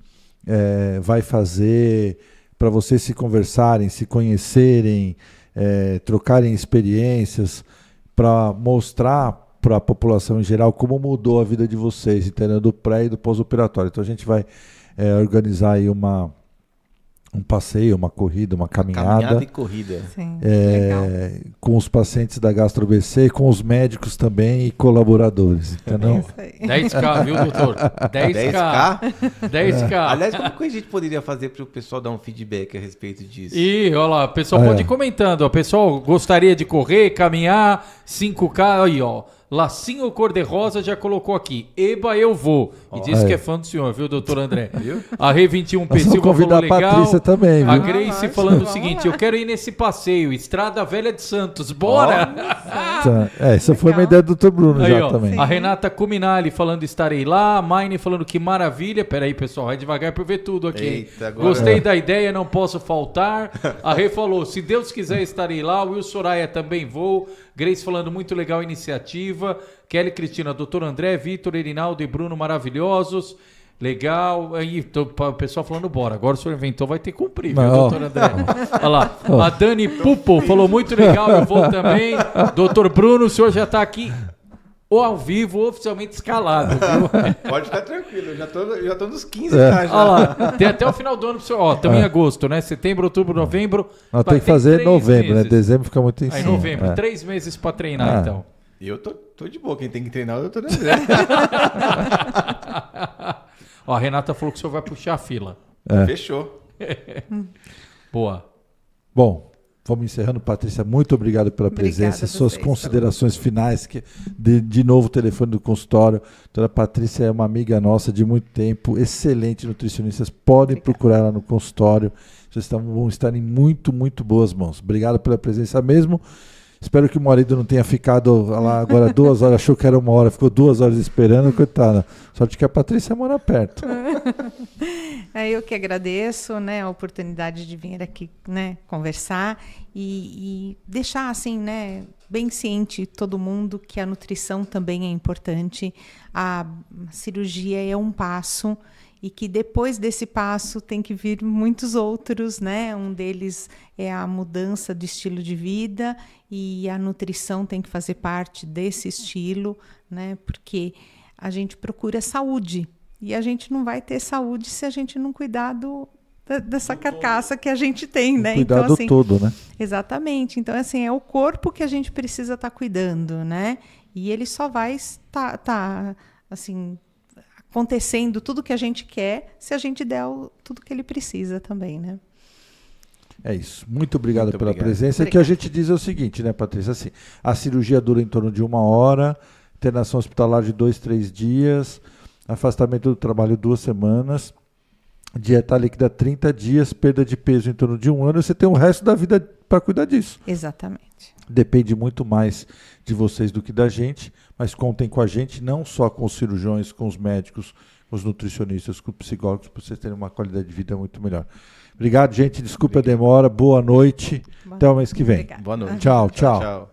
vai fazer, para vocês se conversarem, se conhecerem, trocarem experiências, para mostrar para a população em geral como mudou a vida de vocês, entendeu? Do pré e do pós-operatório. Então a gente vai organizar aí um passeio, uma corrida, uma caminhada. Caminhada e corrida. Sim, com os pacientes da Gastro ABC, com os médicos também e colaboradores, entendeu? 10K, viu, doutor? 10K. 10K. Aliás, como que a gente poderia fazer para o pessoal dar um feedback a respeito disso? E olha lá, o pessoal pode ir comentando. O pessoal gostaria de correr, caminhar, 5K, aí ó. Lacinho Cor-de-Rosa já colocou aqui. Eba, eu vou. E disse que é fã do senhor, viu, doutor André? A Re21P Silva falou legal. A Patrícia também, viu? A Grace falando o seguinte, eu quero ir nesse passeio, Estrada Velha de Santos, bora! Essa foi uma ideia do Dr. Bruno aí, já ó, também. A Renata Cuminali falando estarei lá, a Maine falando que maravilha. Peraí, pessoal, vai devagar pra eu ver tudo aqui. Eita, agora... Gostei da ideia, não posso faltar. A Rê falou, se Deus quiser estarei lá. O Will Soraya também vou. Grace falando, muito legal a iniciativa. Kelly Cristina, doutor André, Vitor, Erinaldo e Bruno, maravilhosos. Legal. Aí, o pessoal falando, bora. Agora o senhor inventou, vai ter que cumprir, viu, doutor André? Olha lá. A Dani Pupo falou, muito legal, eu vou também. Doutor Bruno, o senhor já está aqui ou ao vivo, ou oficialmente escalado, viu? Pode ficar tranquilo, eu já tô nos 15 já. Olha lá, tem até o final do ano pro senhor. Ó, estamos em agosto, né? Setembro, outubro, novembro. Nós tem que fazer novembro, né? Dezembro fica muito em cima. Aí novembro, 3 meses para treinar, então. Eu tô de boa, quem tem que treinar é o doutor André. Ó, a Renata falou que o senhor vai puxar a fila. Fechou. Boa. Bom, vamos encerrando. Patrícia, muito obrigado pela presença. Suas considerações finais. De novo, o telefone do consultório. A doutora Patrícia é uma amiga nossa de muito tempo, excelente nutricionistas. Podem procurar ela no consultório. Vocês vão estar em muito, muito boas mãos. Obrigado pela presença mesmo. Espero que o marido não tenha ficado lá agora 2 horas, achou que era 1 hora, ficou 2 horas esperando, coitada. Sorte que a Patrícia mora perto. Eu que agradeço, né, a oportunidade de vir aqui, né, conversar e deixar assim, né, bem ciente todo mundo que a nutrição também é importante. A cirurgia é um passo e que depois desse passo tem que vir muitos outros, né? Um deles é a mudança de estilo de vida e a nutrição tem que fazer parte desse estilo, né? Porque a gente procura saúde e a gente não vai ter saúde se a gente não cuidar dessa carcaça que a gente tem, né? Cuidar então, assim, do todo, né? Exatamente. Então, assim, é o corpo que a gente precisa estar cuidando, né? E ele só vai estar assim, acontecendo tudo que a gente quer se a gente der tudo que ele precisa também, né? É isso. Muito obrigado pela presença. O que a gente diz é o seguinte, né, Patrícia? Assim, a cirurgia dura em torno de 1 hora, internação hospitalar de 2-3 dias, afastamento do trabalho 2 semanas, dieta líquida 30 dias, perda de peso em torno de 1 ano, e você tem o resto da vida para cuidar disso. Exatamente. Depende muito mais de vocês do que da gente, mas contem com a gente, não só com os cirurgiões, com os médicos, com os nutricionistas, com os psicólogos, para vocês terem uma qualidade de vida muito melhor. Obrigado, gente. Desculpa a demora. Boa noite. Até o mês que vem. Obrigada. Boa noite. Tchau.